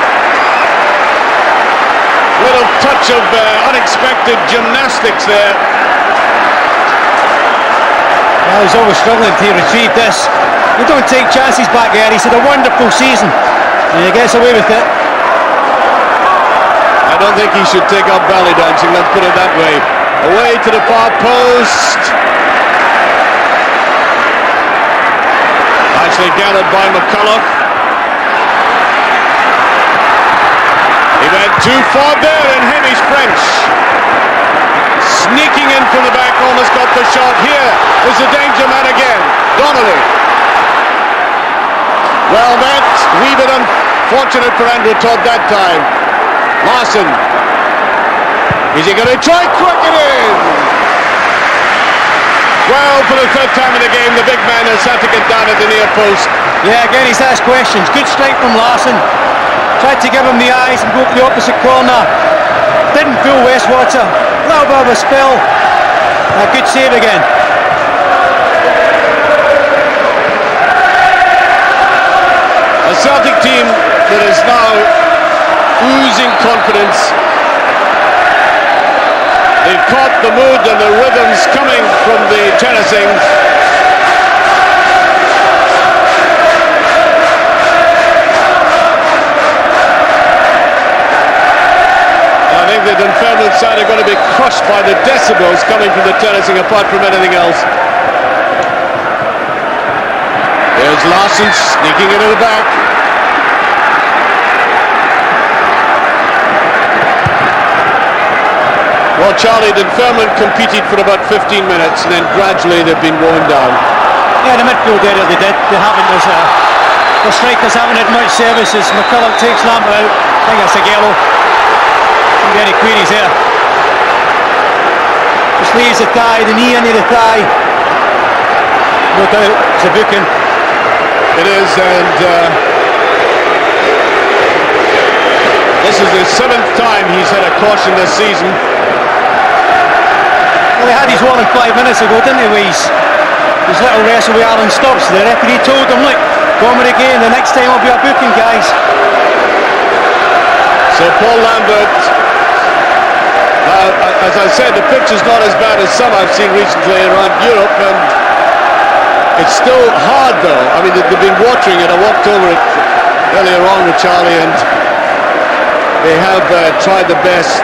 Little touch of unexpected gymnastics there. Well, he's always struggling to retrieve this. You don't take chances back there. He's had a wonderful season, and he gets away with it. I don't think he should take up belly dancing, let's put it that way. Away to the far post. Nicely gathered by McCulloch. He went too far there, and Hamish French sneaking in from the back, almost got the shot. Here is the danger man again, Donnelly. Well met, wee bit unfortunate for Andrew Todd that time. Larsson, is he going to try crack it in? Well, for the third time in the game, the big man has had to get down at the near post. Yeah, again he's asked questions. Good strike from Larsson. Tried to give him the eyes and go to the opposite corner. Didn't fool Westwater. A little bit of a spill. A good save again. A Celtic team that is now oozing confidence. They've caught the mood and the rhythms coming from the tennising. I think the Dunfermline side are going to be crushed by the decibels coming from the tennising apart from anything else. There's Larsson sneaking into the back. Well, Charlie, Dunfermline competed for about 15 minutes and then gradually they've been worn down. Yeah, the midfield area they did. They haven't. The strikers haven't had much services. McCulloch takes Lambert out. I think that's a yellow. Don't get any queries there. Just leaves the thigh, the knee into the thigh. No doubt it's a booking. It is, and this is the 7th time he's had a caution this season. Well, he had his warning 5 minutes ago, didn't he, with his little wrestle with Alan Stubbs. The referee told him, look, go on with the game, the next time will be a booking, guys. So Paul Lambert, as I said, the pitch is not as bad as some I've seen recently around Europe, and it's still hard though. I mean, they've been watering it. I walked over it earlier on with Charlie, and they have tried the best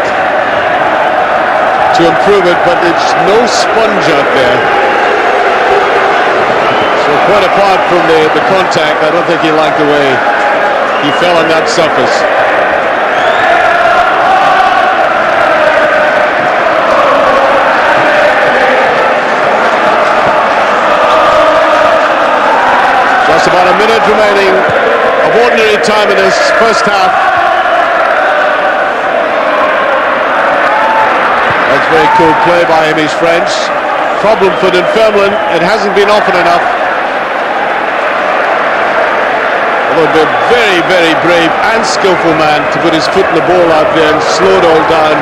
to improve it, but it's no sponge out there. So quite apart from the contact, I don't think he liked the way he fell on that surface. Just about a minute remaining of ordinary time in this first half. That's very cool play by him, he's French. Problem for Dunfermline, it hasn't been often enough. Although a very, very brave and skillful man to put his foot in the ball out there and slow it all down.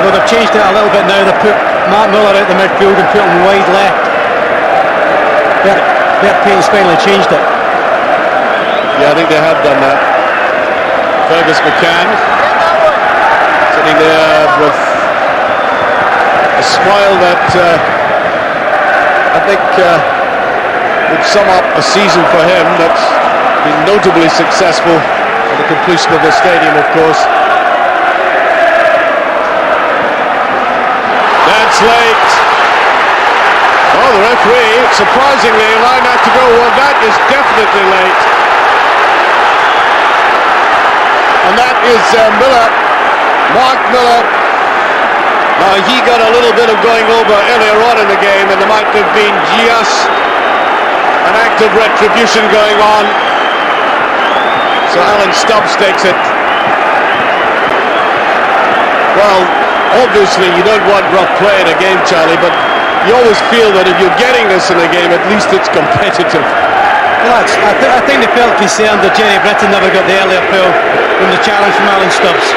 Well, they've changed it a little bit now. They've put Millar out the midfield and put him wide left. Bert Payne's finally changed it. Yeah, I think they have done that. Fergus McCann sitting there with a smile that I think would sum up a season for him that's been notably successful at the completion of the stadium, of course. That's late. Oh, the referee, surprisingly, allowing that to go. Well, that is definitely late. And that is Millar, Mark Millar. Now, he got a little bit of going over earlier on in the game, and there might have been just an act of retribution going on. So Alan Stubbs takes it. Well, obviously, you don't want rough play in a game, Charlie, but you always feel that if you're getting this in a game, at least it's competitive. Well, I think they felt concerned that Jerry Britton never got the earlier pull from the challenge from Alan Stubbs.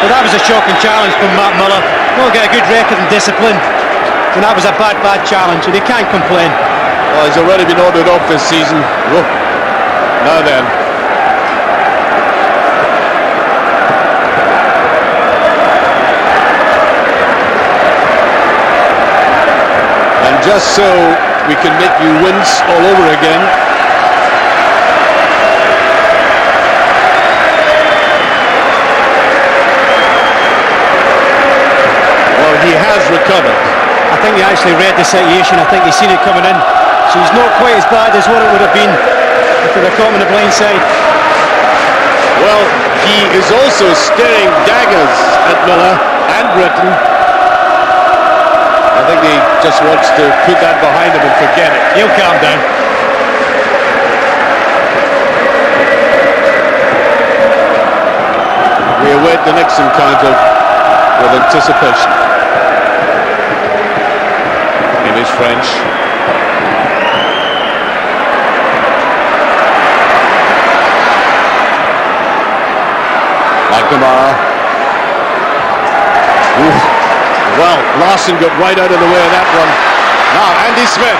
But that was a shocking challenge from Matt Millar. He'll get a good record in discipline, and that was a bad challenge, and he can't complain. Well, he's already been ordered off this season. Whoa. Now then. Just so we can make you wince all over again. Well, he has recovered. I think he actually read the situation. I think he's seen it coming in. So he's not quite as bad as what it would have been if they were caught on the blind side. Well, he is also staring daggers at Millar and Britton. I think he just wants to put that behind him and forget it. He'll calm down. We await the next encounter with anticipation. In his French. McNamara. Oof. Well, Larsson got right out of the way of that one. Now, Andy Smith.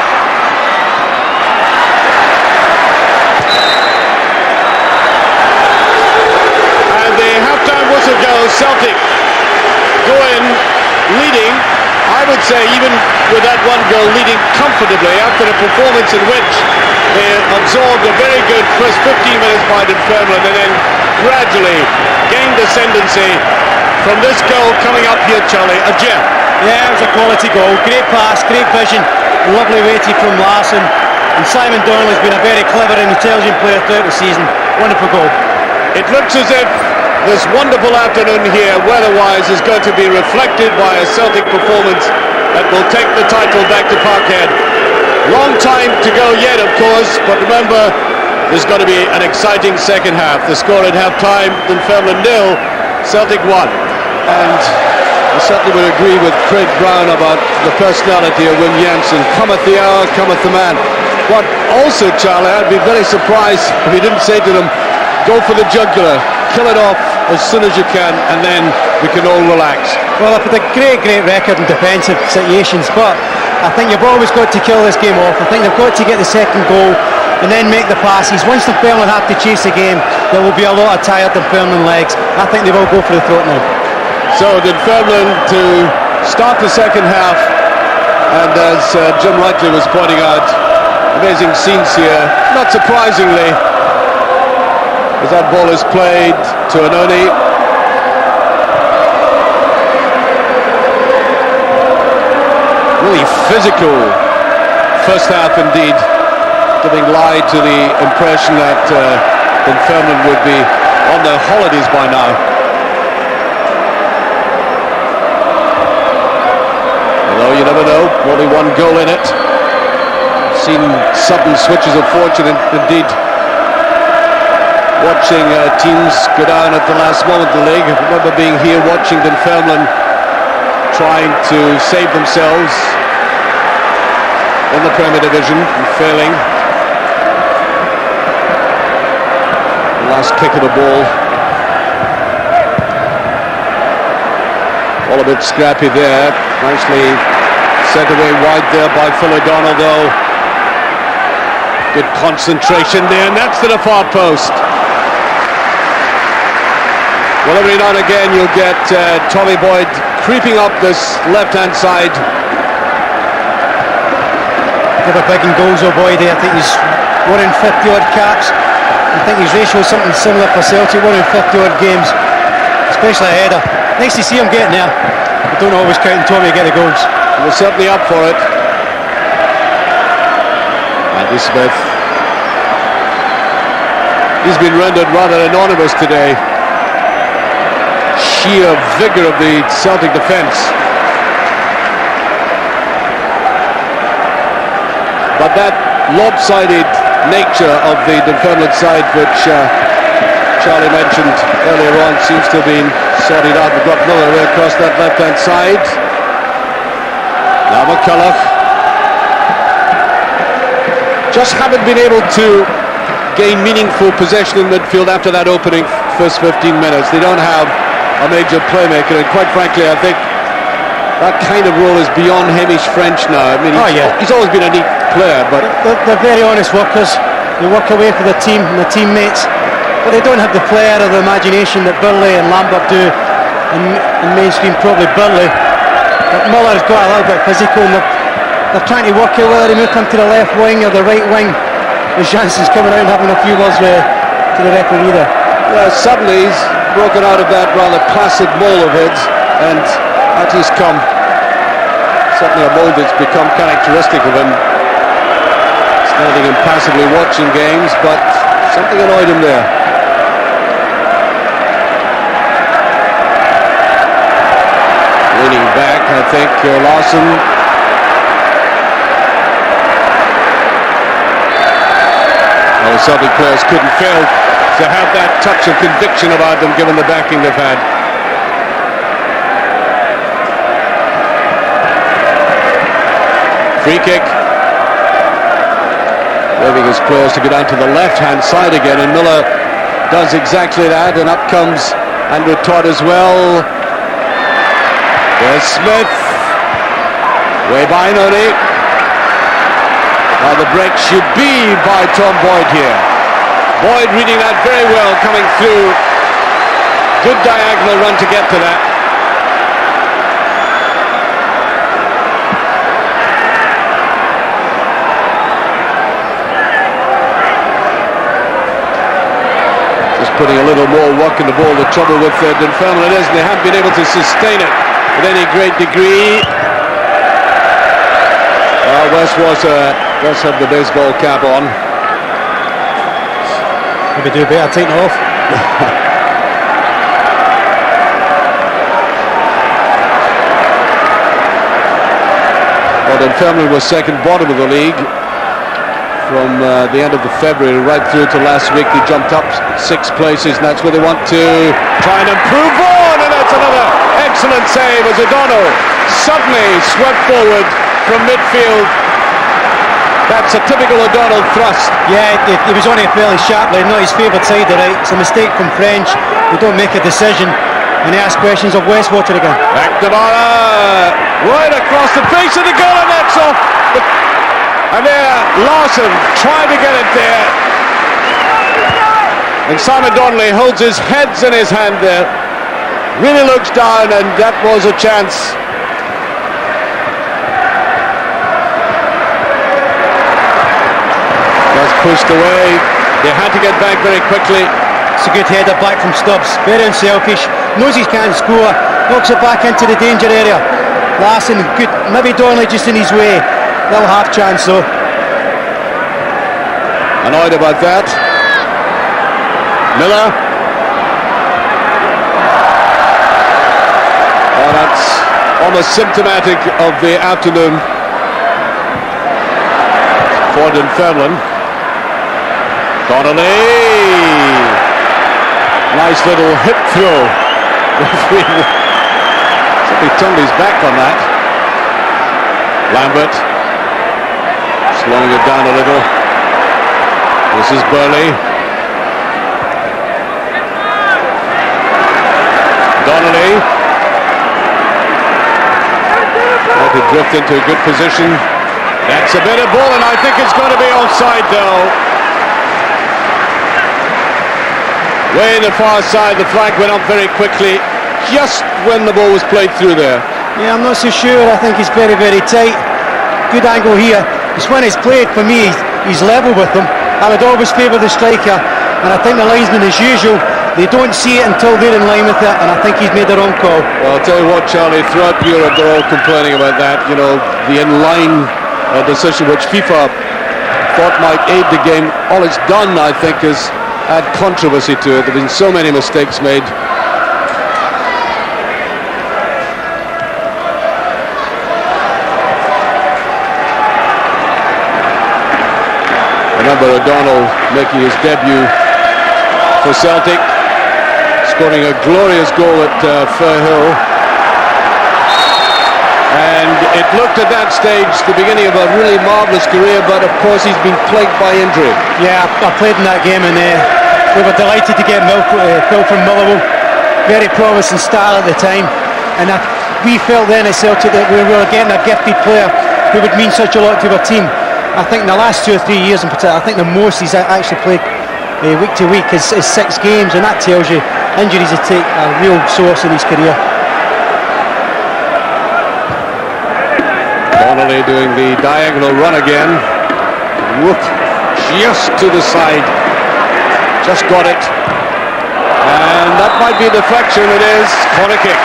Celtic go in leading, I would say, even with that one goal, leading comfortably after a performance in which they absorbed a very good first 15 minutes by Dunfermline and then gradually gained ascendancy from this goal coming up here, Charlie. A gem. Yeah, it was a quality goal. Great pass, great vision, lovely weighted from Larsson. And Simon Donnelly's been a very clever and intelligent player throughout the season. Wonderful goal. It looks as if this wonderful afternoon here, weather-wise, is going to be reflected by a Celtic performance that will take the title back to Parkhead. Long time to go yet, of course, but remember, there's going to be an exciting second half. The score at half-time, Dunfermline 0, Celtic 1. And I certainly would agree with Craig Brown about the personality of Wim Jansen. Cometh the hour, cometh the man. But also, Charlie, I'd be very surprised if he didn't say to them, go for the jugular, kill it off as soon as you can, and then we can all relax. Well, they've had a great record in defensive situations, but I think you've always got to kill this game off. I think they've got to get the second goal and then make the passes. Once Dunfermline have to chase the game, there will be a lot of tired Dunfermline legs. I think they will go for the throat now. So Dunfermline to start the second half, and as Jim rightly was pointing out, amazing scenes here. Not surprisingly, as that ball is played to Annoni. Really physical first half indeed, giving lie to the impression that Dunfermline would be on their holidays by now. Although you never know, only one goal in it. Seen sudden switches of fortune indeed. Watching teams go down at the last moment in the league. I remember being here watching Dunfermline trying to save themselves in the Premier Division and failing. The last kick of the ball. All a bit scrappy there. Nicely sent away wide there by Phil O'Donnell though. Good concentration there, and that's to the far post. Well, every now and again you'll get Tommy Boyd creeping up this left-hand side. Give a big and goals of Boyd. I think he's 1 in 50 odd caps. I think his ratio is something similar for Celtic, 1 in 50 odd games, especially a header. Nice to see him getting there. I don't always count on Tommy to get the goals. We're certainly up for it. Andy Smith. He's been rendered rather anonymous today. Sheer vigour of the Celtic defence. But that lopsided nature of the Dunfermline side, which Charlie mentioned earlier on, seems to have been sorted out. We've got Millar way across that left-hand side. Now McCulloch. Just haven't been able to gain meaningful possession in midfield after that opening first 15 minutes. They don't have a major playmaker, and quite frankly I think that kind of role is beyond Hamish French now. I mean, he's always been a neat player, but they're very honest workers. They work away for the team and the teammates, but they don't have the flair or the imagination that Burley and Lambert do, and mainstream probably Burley. But Millar's got a little bit physical, and they're trying to work out whether they move him to the left wing or the right wing. As Jansen's coming out and having a few words to the referee there. Yeah, suddenly he's broken out of that rather placid mould of his, and out he's come. Certainly a mould that's become characteristic of him, standing impassively watching games, but something annoyed him there. Leaning back, I think, Larsson. The Celtic players couldn't fail to have that touch of conviction about them given the backing they've had. Free kick. Waving his players to go down to the left-hand side again, and Millar does exactly that, and up comes Andrew Todd as well. There's Smith. Way by Annoni. Now the break should be by Tom Boyd here. Boyd reading that very well, coming through Good diagonal run to get to that. Just putting a little more work in the ball. The trouble with Dunfermline is they haven't been able to sustain it with any great degree. Westwater does have the baseball cap on. Maybe do better taking it off. Well, Dunfermline was second bottom of the league from the end of February right through to last week. They jumped up 6 places, and that's where they want to try and improve on. And that's another excellent save as O'Donnell suddenly swept forward from midfield. That's a typical O'Donnell thrust. Yeah, he was on it fairly sharply, not his favourite side, right? It's a mistake from French. They don't make a decision, and they ask questions of Westwater again. McNamara right across the face of the goal, and that's off. And there, Larsson trying to get it there. And Simon Donnelly holds his heads in his hand there. Really looks down, and that was a chance. That's pushed away. They had to get back very quickly. It's a good header back from Stubbs. Very unselfish. Knows he can't score. Knocks it back into the danger area. Larsson, good. Maybe Donnelly just in his way. Little half chance though. Annoyed about that. Millar. Oh, that's almost symptomatic of the afternoon for Dunfermline. Donnelly. Nice little hip throw. He turned his back on that. Lambert slowing it down a little. This is Burley. Donnelly. Tried to drift into a good position. That's a bit of ball, and I think it's going to be offside though. Way in the far side, the flag went up very quickly, just when the ball was played through there. Yeah, I'm not so sure. I think he's very, very tight. Good angle here. It's when it's played, for me, he's level with them. I would always favour the striker, and I think the linesman, as usual, they don't see it until they're in line with it, and I think he's made the wrong call. Well, I'll tell you what, Charlie, throughout Europe they're all complaining about that. You know, the in-line decision which FIFA thought might aid the game. All it's done, I think, is add controversy to it. There have been so many mistakes made. Remember O'Donnell making his debut for Celtic, scoring a glorious goal at Firhill. And it looked at that stage the beginning of a really marvellous career, but of course he's been plagued by injury. Yeah, I played in that game, and we were delighted to get Phil from Millar. Very promising start at the time, and we felt then at Celtic that we were getting a gifted player who would mean such a lot to our team. I think in the last 2 or 3 years in particular, I think the most he's actually played week to week is 6 games, and that tells you injuries have taken a real source in his career. Donnelly doing the diagonal run again. Whoop, just to the side. Just got it. And that might be a deflection. It is. Corner kick.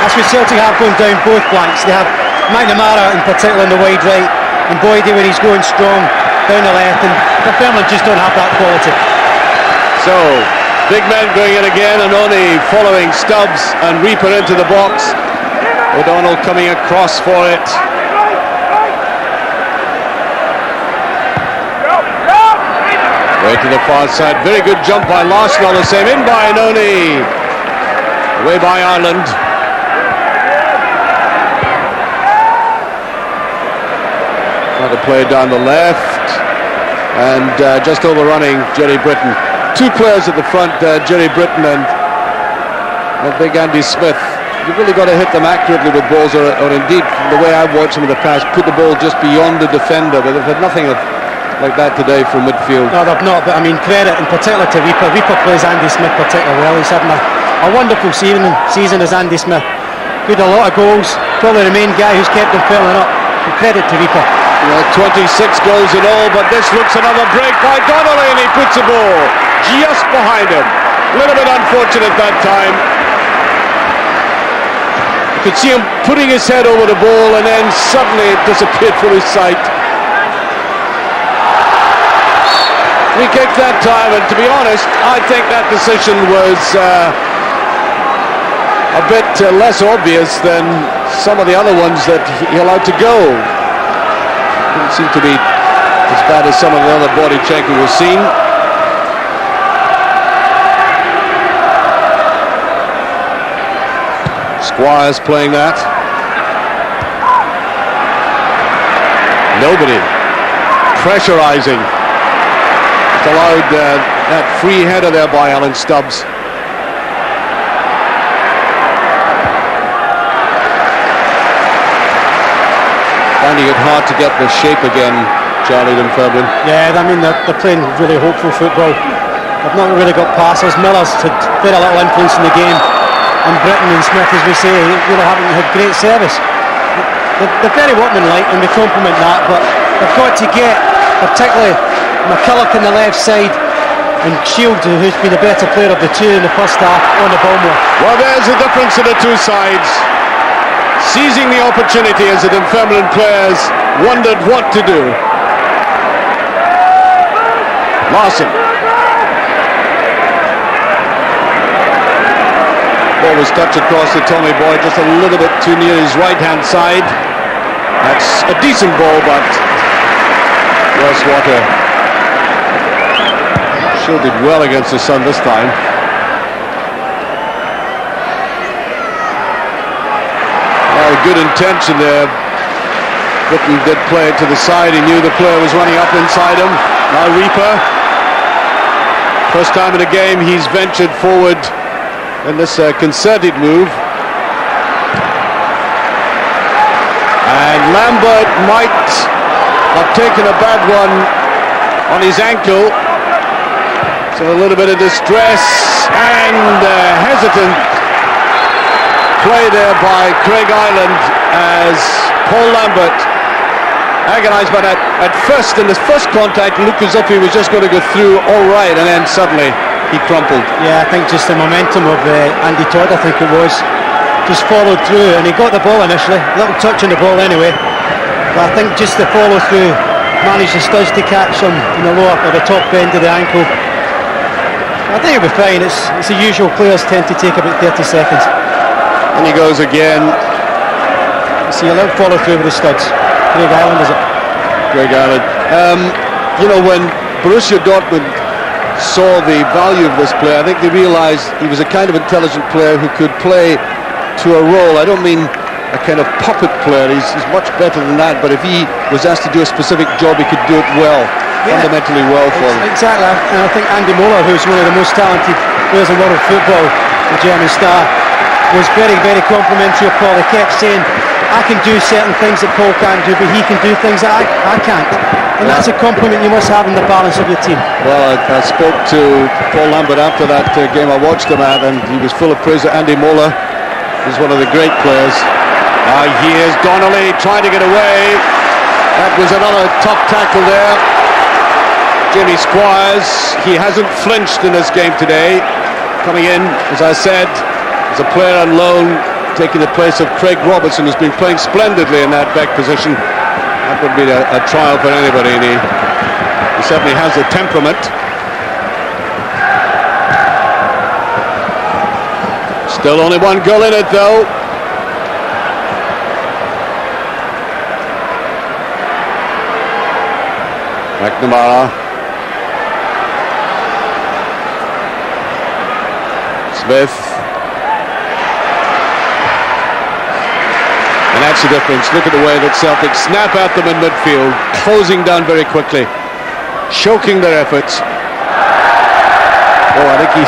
That's what Celtic have going down both flanks. They have McNamara in particular on the wide right, and Boydie when he's going strong down the left, and Dunfermline just don't have that quality. So, big men going in again. Annoni following Stubbs and Rieper into the box. O'Donnell coming across for it. Way to the far side. Very good jump by Larsson all the same. In by Annoni. Away by Ireland. Trying to play down the left. And just overrunning Jerry Britton. 2 players at the front, Jerry Britton and big Andy Smith. You've really got to hit them accurately with balls, or indeed, the way I've watched them in the past, put the ball just beyond the defender, but they've had nothing of like that today from midfield. No, they've not, but I mean, credit in particular to Rieper. Rieper plays Andy Smith particularly well. He's having a wonderful season as Andy Smith. Good, a lot of goals. Probably the main guy who's kept them filling up. And credit to Rieper. 26 goals in all, but this looks another break by Donnelly, and he puts the ball just behind him. A little bit unfortunate that time. You could see him putting his head over the ball, and then suddenly it disappeared from his sight. He kicked that time, and to be honest, I think that decision was a bit less obvious than some of the other ones that he allowed to go. Didn't seem to be as bad as some of the other body checking we've seen. Squires playing that. Nobody pressurising. It's allowed that free header there by Alan Stubbs. Finding it hard to get the shape again, Charlie Dunfermline. Yeah, I mean, they're playing really hopeful football. They've not really got passes. Millar's had very little influence in the game, and Britton and Smith, as we say, really haven't had great service. They're very workmanlike, and we compliment that, but they've got to get, particularly McCulloch on the left side, and Shield, who's been a better player of the two in the first half, on the ball more. Well, there's the difference in the two sides. Seizing the opportunity as the Dunfermline players wondered what to do. Larsson. Ball was touched across to Tommy Boy, just a little bit too near his right-hand side. That's a decent ball, but Westwater shielded well against the sun this time. Good intention there. Britton did play it to the side. He knew the player was running up inside him. Now Rieper. First time in the game he's ventured forward in this concerted move. And Lambert might have taken a bad one on his ankle. So a little bit of distress and hesitant play there by Craig Ireland as Paul Lambert agonised by that. At first, in his first contact, looked as if he was just going to go through all right, and then suddenly he crumpled. Yeah, I think just the momentum of Andy Todd, I think it was, just followed through, and he got the ball initially, a little touch on the ball anyway, but I think just the follow through managed the Stubbs to catch him in the lower or the top end of the ankle. I think he'll be fine. It's the usual, players tend to take about 30 seconds. And he goes again. See a little follow through with the Stubbs. Craig Ireland, is it? Craig Ireland. When Borussia Dortmund saw the value of this player, I think they realised he was a kind of intelligent player who could play to a role. I don't mean a kind of puppet player. He's much better than that. But if he was asked to do a specific job, he could do it well, fundamentally well for them. Exactly. And I think Andy Millar, who's one of the most talented players in world football, the German star, was very, very complimentary of Paul. He kept saying, I can do certain things that Paul can't do, but he can do things that I can't. And that's a compliment you must have in the balance of your team. Well, I spoke to Paul Lambert after that game I watched him at, and he was full of praise of Andy Millar. He's one of the great players. Now here's Donnelly trying to get away. That was another tough tackle there. Jamie Squires, he hasn't flinched in this game today. Coming in, as I said, as a player on loan, taking the place of Craig Robertson, who's been playing splendidly in that back position. That would be a trial for anybody, and he certainly has the temperament. Still only one goal in it, though. McNamara. Smith. And that's the difference. Look at the way that Celtic snap at them in midfield, closing down very quickly, choking their efforts. Oh, I think he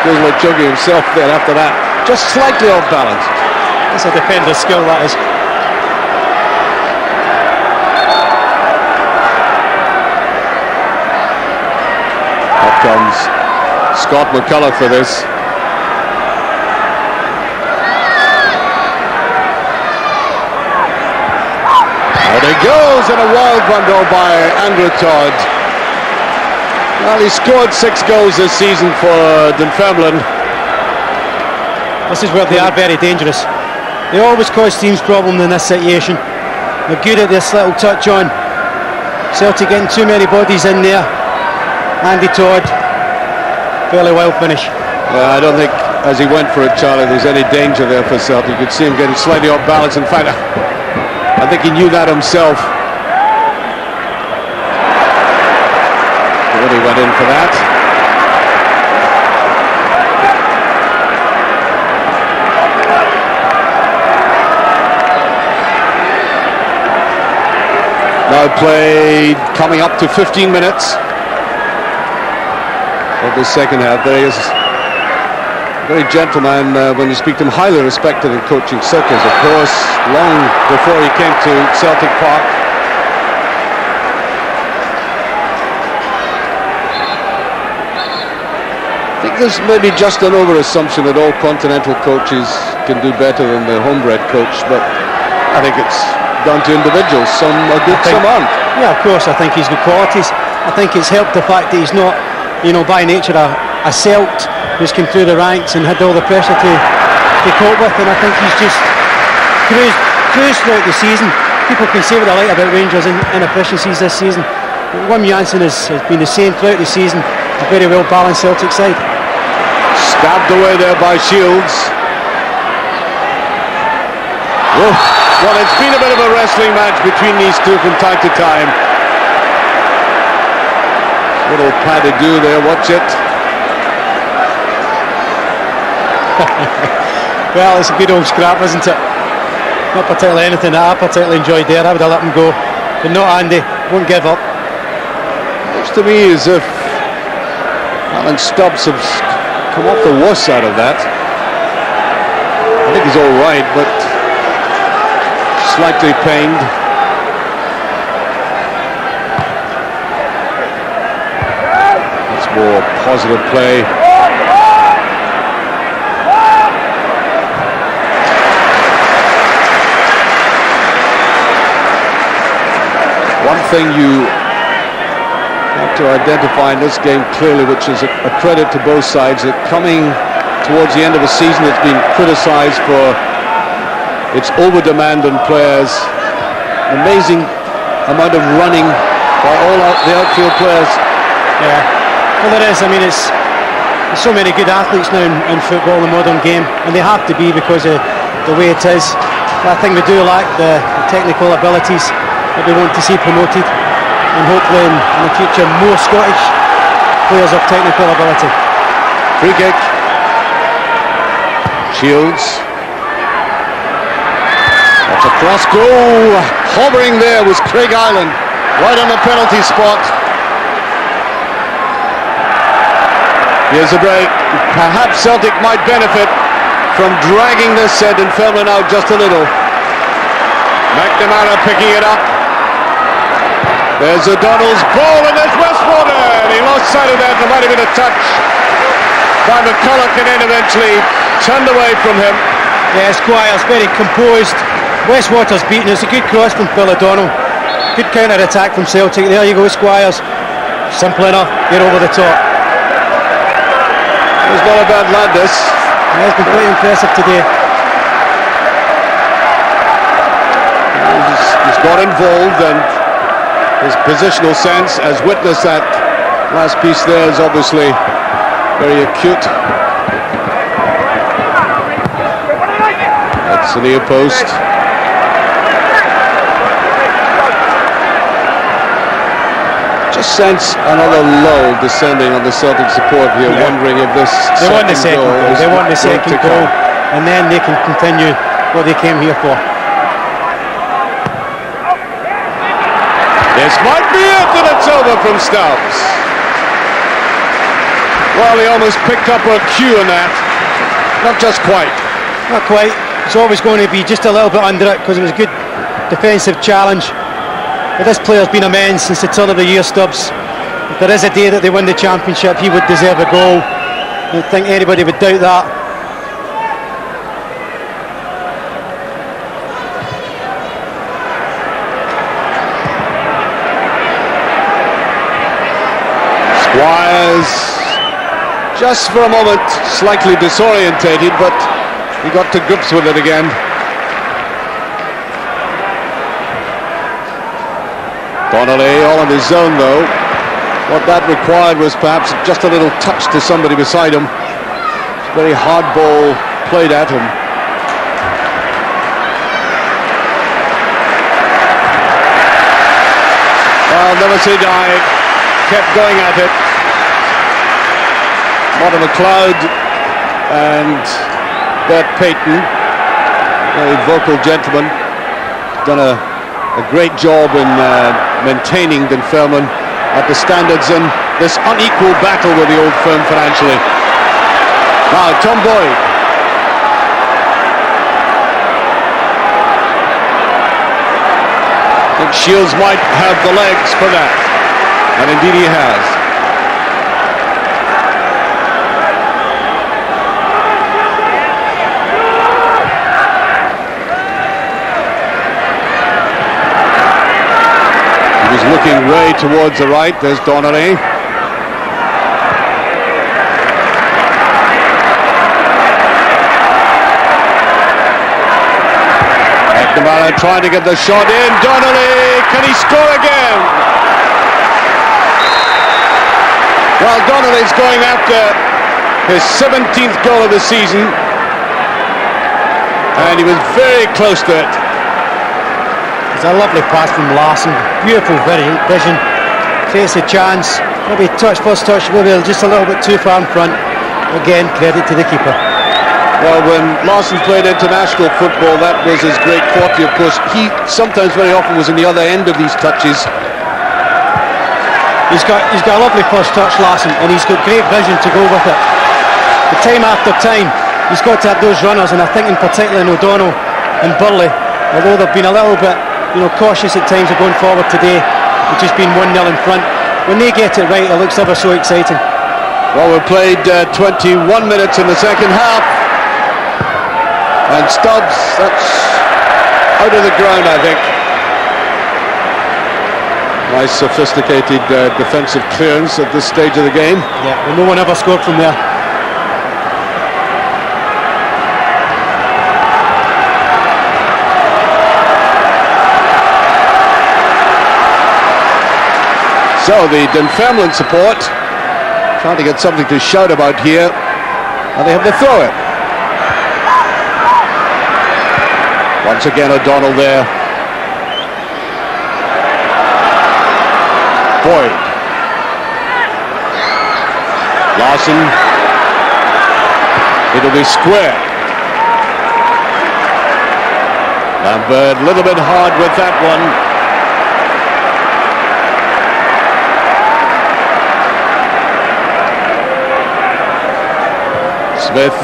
feels like choking himself there after that. Just slightly off balance. That's a defender's skill, that is. Up comes Scott McCulloch for this. Out it goes, and a wild one though by Andrew Todd. Well, he scored 6 goals this season for Dunfermline. This is where they are very dangerous. They always cause teams problems in this situation. They're good at this little touch on. Celtic getting too many bodies in there. Andy Todd, fairly well finish. Well, I don't think, as he went for it, Charlie, there's any danger there for Celtic. You could see him getting slightly off balance. In fact, I think he knew that himself. He went in for that. Now played coming up to 15 minutes of the second half. There he is. Very gentle man when you speak to him, highly respected in coaching circles, of course, long before he came to Celtic Park. I think there's maybe just an over-assumption that all continental coaches can do better than their homebred coach, but I think it's down to individuals. Some are good, some aren't. Yeah, of course, I think he's good qualities. I think it's helped the fact that he's not, by nature a Celt who's come through the ranks and had all the pressure to cope with, and I think he's just cruised throughout the season. People can say what they like about Rangers' inefficiencies this season, but Wim Jansen has been the same throughout the season. A very well balanced Celtic side. Stabbed away there by Shields. Woof. Well, it's been a bit of a wrestling match between these two from time to time. Little padded do there, watch it. Well, it's a good old scrap, isn't it? Not particularly anything that I particularly enjoyed there. I would have let him go, but not Andy. Won't give up. Looks to me as if Alan Stubbs has come off the worst side of that. I think he's all right, but slightly pained. That's more positive play. One thing you have to identify in this game clearly, which is a credit to both sides, that coming towards the end of a season that's been criticised for its over-demand on players, amazing amount of running by all the outfield players. Yeah, well there is. I mean, there's so many good athletes now in football, the modern game, and they have to be because of the way it is. But I think we do lack the technical abilities that we want to see promoted, and hopefully in the future more Scottish players of technical ability. Free kick. Shields. That's a cross goal. Hovering there was Craig Island, right on the penalty spot. Here's a break. Perhaps Celtic might benefit from dragging this Dunfermline out just a little. McNamara picking it up. There's O'Donnell's ball, and there's Westwater, and he lost sight of that. There might have been a touch by McCulloch, and then eventually turned away from him. Yeah, Squires very composed. Westwater's beaten. It's a good cross from Phil O'Donnell. Good counter-attack from Celtic. There you go, Squires. Simple enough. Get over the top. He's not a bad lad, this. Yeah, he's been quite impressive today. He's got involved, and his positional sense, as witnessed that last piece there, is obviously very acute. That's the near post. Just sense another lull descending on the Celtic support here, wondering if this they want the second goal. They want the second goal, and then they can continue what they came here for. This might be it, and it's over from Stubbs. Well, he almost picked up a cue in that. Not just quite. Not quite. It's always going to be just a little bit under it because it was a good defensive challenge. But this player's been immense since the turn of the year, Stubbs. I there is a day that they win the championship, he would deserve a goal. I don't think anybody would doubt that. Squires, just for a moment, slightly disorientated, but he got to grips with it again. Donnelly all on his own though. What that required was perhaps just a little touch to somebody beside him. Very hard ball played at him. Well, never say die. Kept going at it. McCulloch and Peyton, very vocal gentleman, done a great job in maintaining Dunfermline at the standards in this unequal battle with the old firm financially. Now Tom Boyd. I think Shields might have the legs for that, and indeed he has. He's looking way towards the right. There's Donnelly. McNamara trying to get the shot in. Donnelly, can he score again? Well, Donnelly's going after his 17th goal of the season, and he was very close to it. It's a lovely pass from Larsson, beautiful vision, creates a chance, maybe first touch, maybe just a little bit too far in front. Again, credit to the keeper. Well, when Larsson played international football, that was his great forte, of course. He sometimes, very often, was in the other end of these touches. He's got a lovely first touch, Larsson, and he's got great vision to go with it. But time after time, he's got to have those runners, and I think in particular in O'Donnell and Burley, although they've been a little bit cautious at times of going forward today, they've just been 1-0 in front. When they get it right, it looks ever so exciting. Well, we've played 21 minutes in the second half, and Stubbs, that's out of the ground, I think. Nice sophisticated defensive clearance at this stage of the game. Yeah, well, no one ever scored from there. So the Dunfermline support trying to get something to shout about here, and they have the throw in. Once again O'Donnell there. Boyd. Larsson. It'll be square. Lambert a little bit hard with that one. Smith.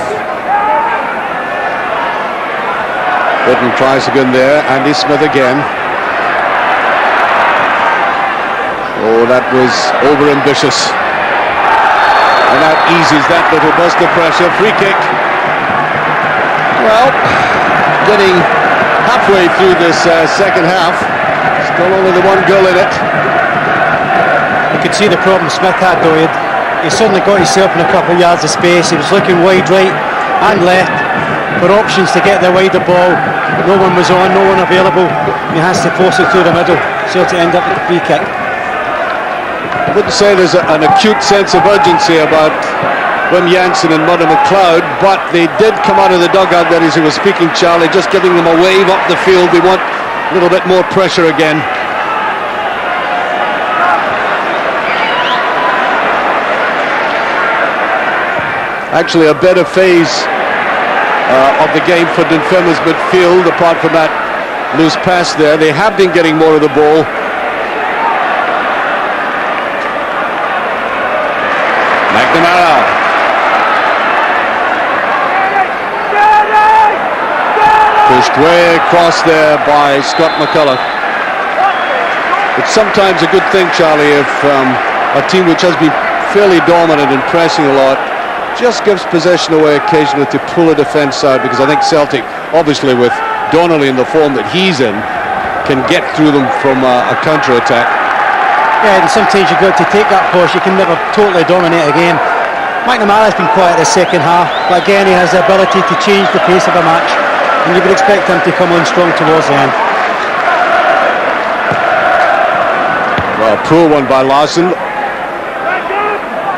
Britton tries again there. Andy Smith again. Oh, that was over-ambitious. And that eases that little burst of pressure. Free kick. Well, getting halfway through this second half. Still only the one goal in it. You could see the problem Smith had though. He suddenly got himself in a couple of yards of space. He was looking wide right and left for options to get the wider ball. No one was on, no one available. He has to force it through the middle, so to end up with the free kick. I wouldn't say there's an acute sense of urgency about Wim Jansen and McCulloch, but they did come out of the dugout there as he was speaking, Charlie, just giving them a wave up the field. They want a little bit more pressure again. Actually a better phase of the game for Dunfermline's midfield, apart from that loose pass there. They have been getting more of the ball. McNamara. Pushed way across there by Scott McCulloch. It's sometimes a good thing, Charlie, if a team which has been fairly dominant and pressing a lot, just gives possession away occasionally to pull a defence out, because I think Celtic, obviously with Donnelly in the form that he's in, can get through them from a counter-attack. Yeah, and sometimes you've got to take that push. You can never totally dominate a game. McNamara's been quiet the second half, but again he has the ability to change the pace of a match, and you would expect him to come on strong towards the end. Well, poor one by Larsson.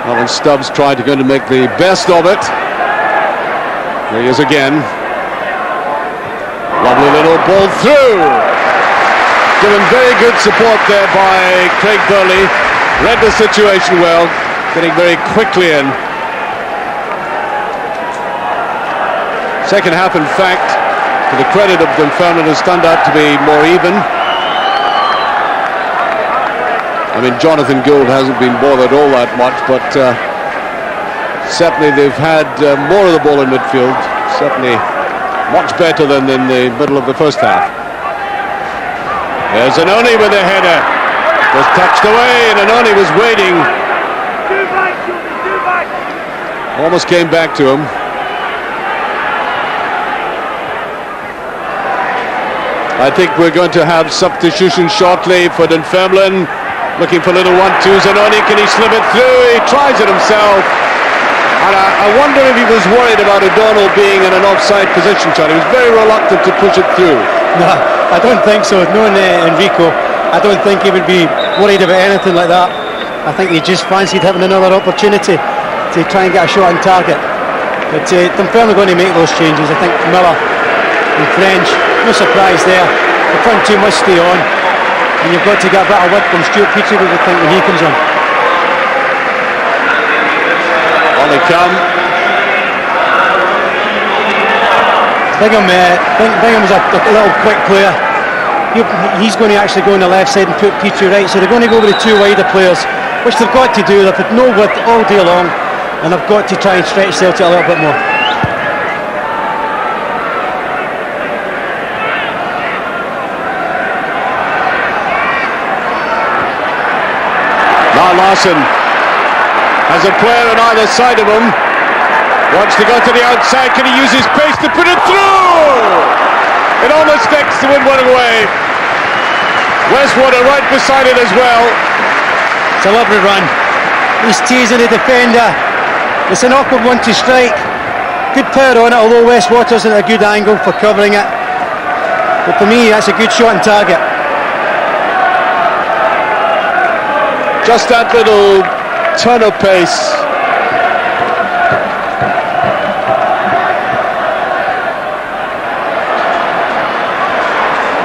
Alan Stubbs tried to go to make the best of it. There he is again. Lovely little ball through. Given very good support there by Craig Burley. Read the situation well, getting very quickly in. Second half, in fact, to the credit of Dunfermline, has turned out to be more even. I mean, Jonathan Gould hasn't been bothered all that much, but certainly they've had more of the ball in midfield. Certainly much better than in the middle of the first half. There's Annoni with a header. Was touched away, and Annoni was waiting. Almost came back to him. I think we're going to have substitution shortly for Dunfermline. Looking for little 1-2s. Annoni, can he slip it through? He tries it himself. And I wonder if he was worried about O'Donnell being in an offside position, Charlie. He was very reluctant to push it through. No, I don't think so. Knowing Enrico, I don't think he would be worried about anything like that. I think he just fancied having another opportunity to try and get a shot on target. But Dunfermline are going to make those changes. I think Millar and French, no surprise there. The front two must stay on, and you've got to get a bit of width from Stuart Petrie, we would think, when he comes on. On they come. Bingham's a little quick player. He's going to actually go on the left side and put Petrie right, so they're going to go with the two wider players, which they've got to do. They've had no width all day long, and they've got to try and stretch Celtic a little bit more. Now Larsson has a player on either side of him. Wants to go to the outside. Can he use his pace to put it through? It almost takes the wind one away. Westwater right beside it as well. It's a lovely run. He's teasing the defender. It's an awkward one to strike. Good power on it, although Westwater's at a good angle for covering it. But for me, that's a good shot on target. Just that little turn of pace.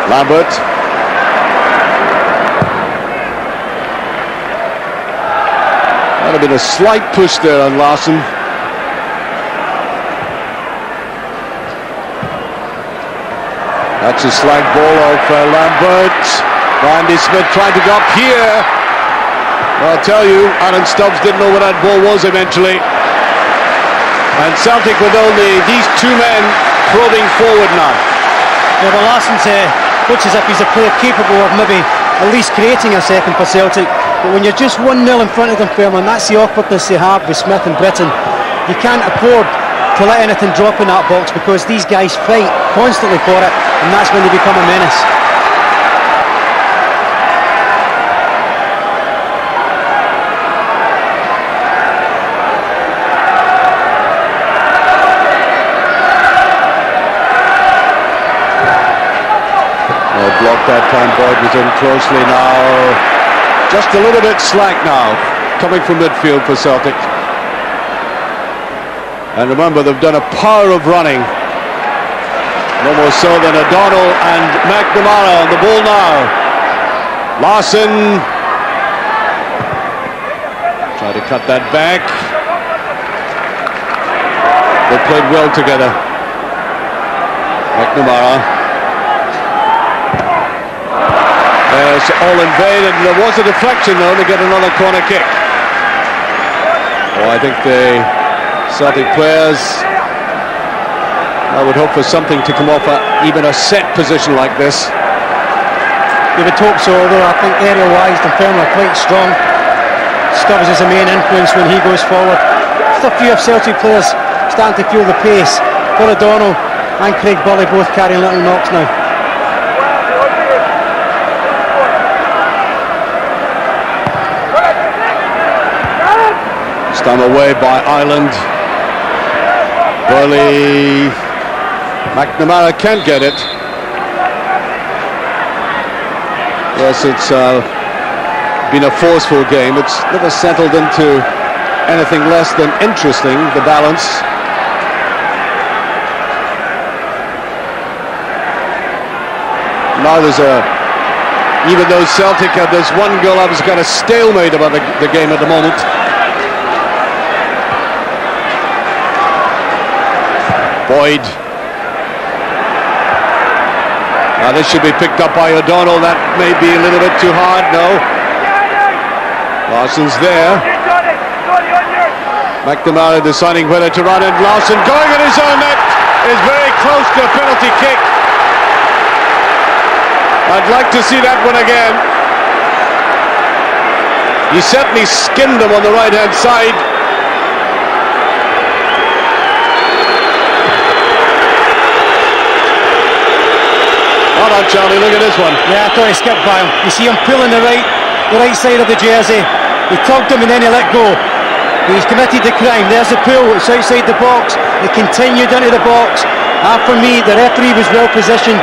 Lambert. Might have been a slight push there on Larsson. That's a slag ball of Lambert. Randy Smith tried to go up here. Well, I'll tell you, Alan Stubbs didn't know where that ball was eventually. And Celtic with only these two men probing forward now. Yeah, well, Larsson's looks as if he's a player capable of maybe at least creating a second for Celtic. But when you're just 1-0 in front of them, and that's the awkwardness they have with Smith and Britton, you can't afford to let anything drop in that box, because these guys fight constantly for it, and that's when they become a menace. Blocked that time. Boyd was in closely now. Just a little bit slack now, coming from midfield for Celtic. And remember, they've done a power of running. No more so than O'Donnell and McNamara on the ball now. Larsson. Try to cut that back. They played well together. McNamara. It's all in vain, and there was a deflection though to get another corner kick. Oh, I think the Celtic players, I would hope for something to come off even a set position like this. You would hope so, although I think area-wise Dunfermline are quite strong. Stubbs is the main influence when he goes forward. Just a few of Celtic players starting to feel the pace. O'Donnell and Craig Burley both carrying little knocks now. Stung away by Ireland. Burley. McNamara can't get it. Yes, it's been a forceful game. It's never settled into anything less than interesting, the balance. Now there's even though Celtic had this one goal, I was kind of stalemate about the game at the moment. Boyd. Now this should be picked up by O'Donnell. That may be a little bit too hard. No. Larsson's there. McNamara deciding whether to run it. Larsson going in his own net is very close to a penalty kick. I'd like to see that one again. He certainly skinned them on the right hand side. Hold on, Charlie, look at this one. Yeah, I thought he skipped by him. You see him pulling the right side of the jersey. He tugged him and then he let go. He's committed the crime. There's the pull. It's outside the box. He continued into the box. For me, the referee was well positioned.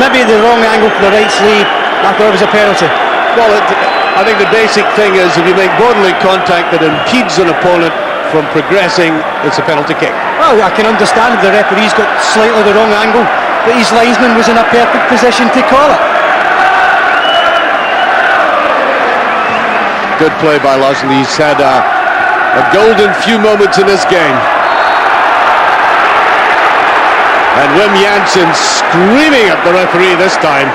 Maybe the wrong angle for the right sleeve. I thought it was a penalty. Well, I think the basic thing is if you make bodily contact that impedes an opponent from progressing, it's a penalty kick. Well, I can understand if the referee's got slightly the wrong angle, but his linesman was in a perfect position to call it. Good play by Larsson. He's had a golden few moments in this game. And Wim Jansen screaming at the referee this time.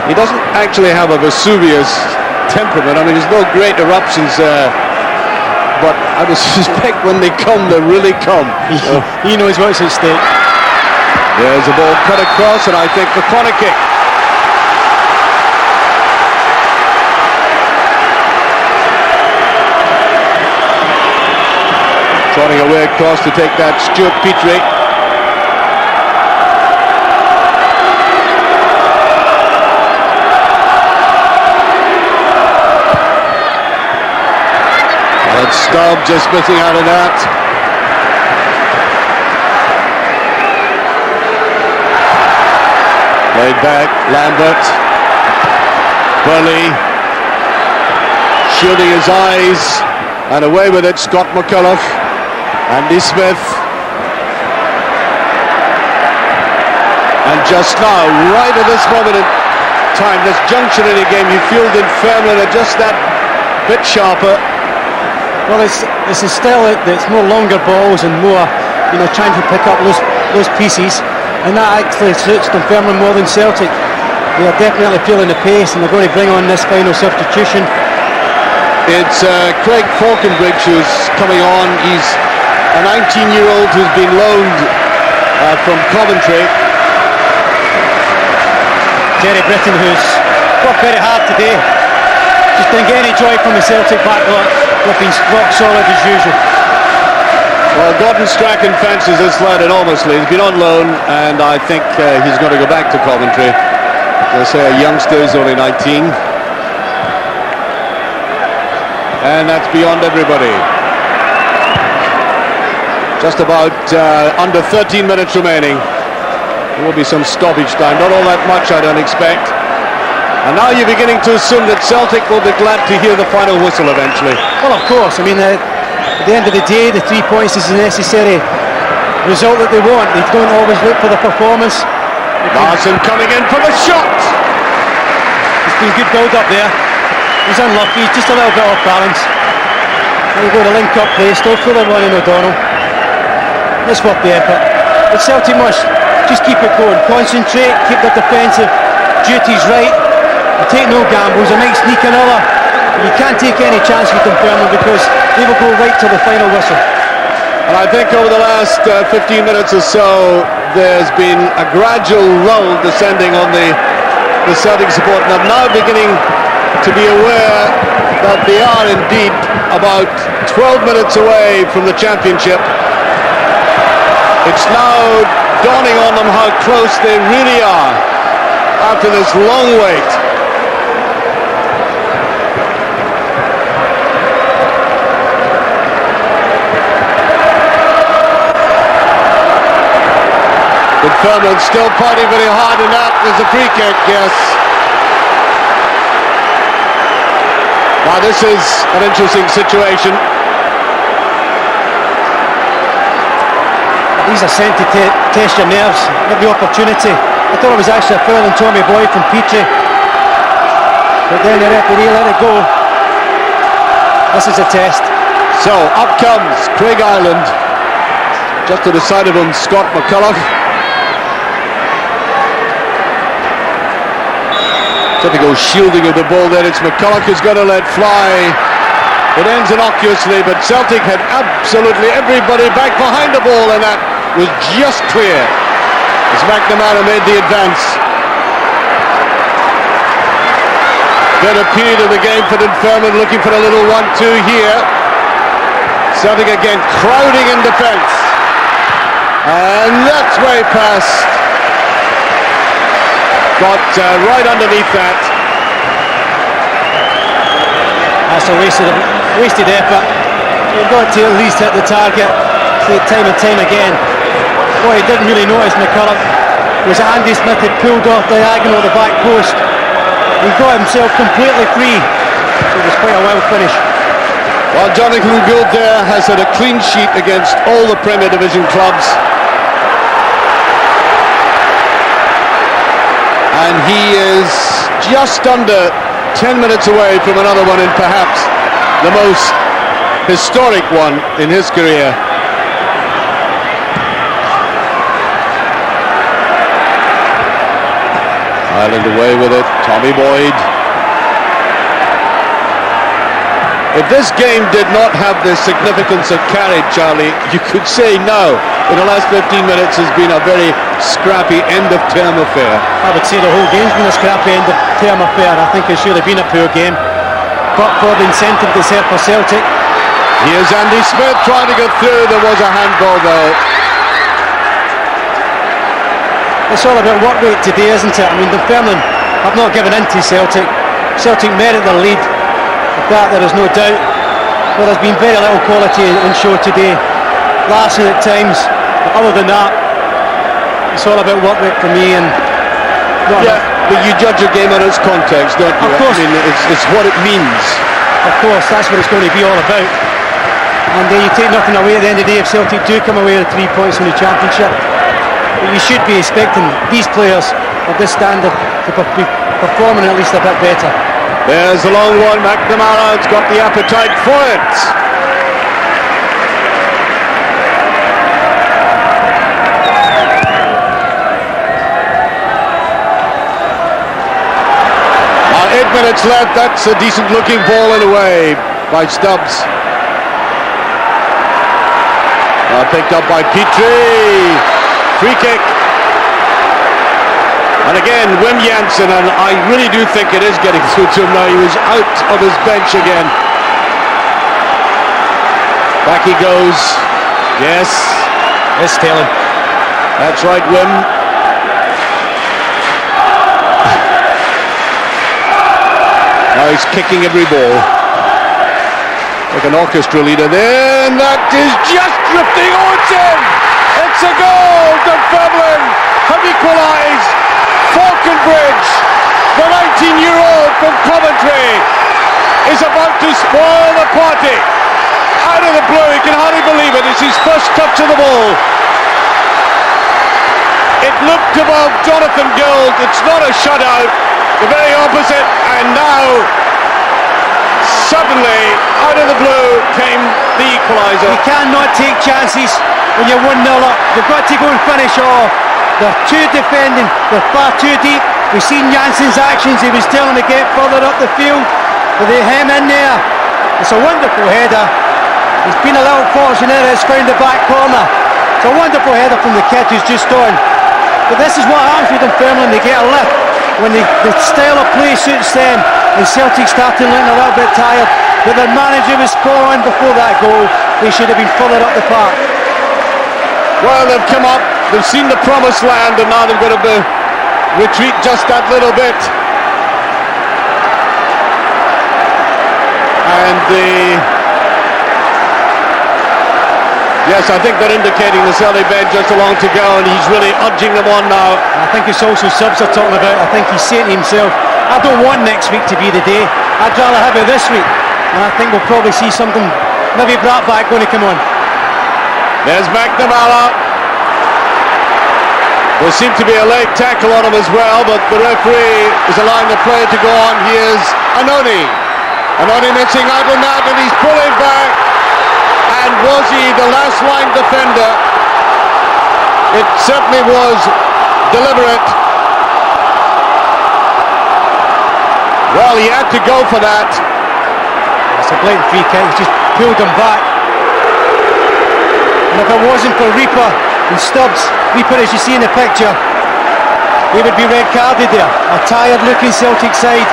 He doesn't actually have a Vesuvius temperament. I mean, there's no great eruptions, but I would suspect when they come, they really come. He knows what's at stake. There's a ball cut across, and I think the corner kick. Trotting away across to take that, Stuart Petrie. And Stubbs just missing out of that. Laid back, Lambert. Burley. Shielding his eyes. And away with it, Scott McCulloch. Andy Smith. And just now, right at this moment in time, this junction in the game, you feel Dunfermline are just that bit sharper. Well, it's a style that's more longer balls and more, trying to pick up those pieces, and that actually suits Dunfermline more than Celtic. They are definitely feeling the pace, and they're going to bring on this final substitution. It's Craig Faulconbridge who's coming on. He's a 19-year-old who's been loaned from Coventry. Jerry Britton, who's worked very hard today, just didn't get any joy from the Celtic backline. They've been rock solid as usual. Well, Gordon Strachan fancies this lad enormously. He's been on loan, and I think he's going to go back to Coventry. As I say, a youngster is only 19. And that's beyond everybody. Just about under 13 minutes remaining. There will be some stoppage time, not all that much I don't expect. And now you're beginning to assume that Celtic will be glad to hear the final whistle eventually. Well, of course. I mean, at the end of the day, the 3 points is the necessary result that they want. They don't always look for the performance. Larsson coming in for the shot. It's been good build-up there. He's unlucky, just a little bit off balance. There we go, the link-up play, still full of running O'Donnell. It's worth the effort. But Celtic must just keep it going, concentrate, keep their defensive duties right. They take no gambles, they might sneak another. You can't take any chance with Dunfermline because they will go right to the final whistle. And I think over the last 15 minutes or so, there's been a gradual lull descending on the the Celtic support, and I'm now beginning to be aware that they are indeed about 12 minutes away from the championship. It's now dawning on them how close they really are after this long wait. Dunfermline still fighting very hard, and that is a free kick, yes. Now this is an interesting situation. These are sent to test your nerves, every opportunity. I thought it was actually a foul on Tommy Boyd from Petrie, but then the referee let it go. This is a test. So up comes Craig Ireland, just to the side of him Scott McCulloch. Typical shielding of the ball there. It's McCulloch who's got to let fly. It ends innocuously, but Celtic had absolutely everybody back behind the ball, and that was just clear as McNamara made the advance. Better period of the game for Dunfermline, looking for a little 1-2 here. Celtic again crowding in defence, and that's way past. Got right underneath that. That's a wasted effort. You've got to at least hit the target time and time again. What he didn't really notice, McCulloch, was that Andy Smith had pulled off diagonal at the back post. He got himself completely free. It was quite a wild finish. Well, Jonathan Gould there has had a clean sheet against all the Premier Division clubs. And he is just under 10 minutes away from another one, in perhaps the most historic one in his career. Ireland away with it, Tommy Boyd. If this game did not have the significance of carried, Charlie, you could say now, in the last 15 minutes, has been a very scrappy end-of-term affair. I would say the whole game's been a scrappy end-of-term affair. I think it's really been a poor game. But for the incentive they set for Celtic. Here's Andy Smith trying to get through. There was a handball, though. It's all about work rate today, isn't it? I mean, Dunfermline have not given in to Celtic. Celtic merit their lead. Of that there is no doubt, but there's been very little quality in show today. Larsson at times, but other than that, it's all about work rate for me. And yeah, but you judge a game on its context, don't you? Of course. I mean, it's what it means. Of course, that's what it's going to be all about. And you take nothing away at the end of the day if Celtic do come away with 3 points in the championship. But you should be expecting these players of this standard to be performing at least a bit better. There's the long one. McNamara's got the appetite for it. Now 8 minutes left. That's a decent looking ball in a way by Stubbs. Picked up by Petrie. Free kick. And again, Wim Jansen, and I really do think it is getting through to him now. He was out of his bench again. Back he goes. Yes. It's failing. That's right, Wim. Now he's kicking every ball. Like an orchestra leader there, and that is just drifting. Oh, it's in! It's a goal! Dunfermline have equalised. Faulconbridge, the 19-year-old from Coventry, is about to spoil the party. Out of the blue, he can hardly believe it. It's his first touch of the ball. It looked above Jonathan Gould. It's not a shutout, the very opposite. And now, suddenly, out of the blue, came the equaliser. You cannot take chances when you're 1-0 up. You've got to go and finish off. They're too defending, they're far too deep. We've seen Jansen's actions, he was telling them to get further up the field, but they hem in there. It's a wonderful header. He's been a little fortunate, it's found the back corner. It's a wonderful header from the kid who's just on. But this is what happens with Dunfermline, they get a lift. when the style of play suits them, and Celtic started looking a little bit tired, but their manager was spot on before that goal. They should have been further up the park. Well, they've come up, they've seen the promised land, and now they've got to retreat just that little bit. And yes, I think they're indicating the Celtic bench just along to go, and he's really urging them on now. I think it's also Stubbs they're talking about. I think he's saying to himself, I don't want next week to be the day, I'd rather have it this week. And I think we'll probably see something, maybe Brattbakk going to come on. There's McNamara. There seemed to be a late tackle on him as well, but the referee is allowing the play to go on. Here's Annoni. Annoni missing out on that, and he's pulling back. And was he the last line defender? It certainly was deliberate. Well, he had to go for that. It's a blatant free kick, he just pulled him back. And if it wasn't for Rieper and Stubbs, Rieper as you see in the picture, he would be red carded there. A tired looking Celtic side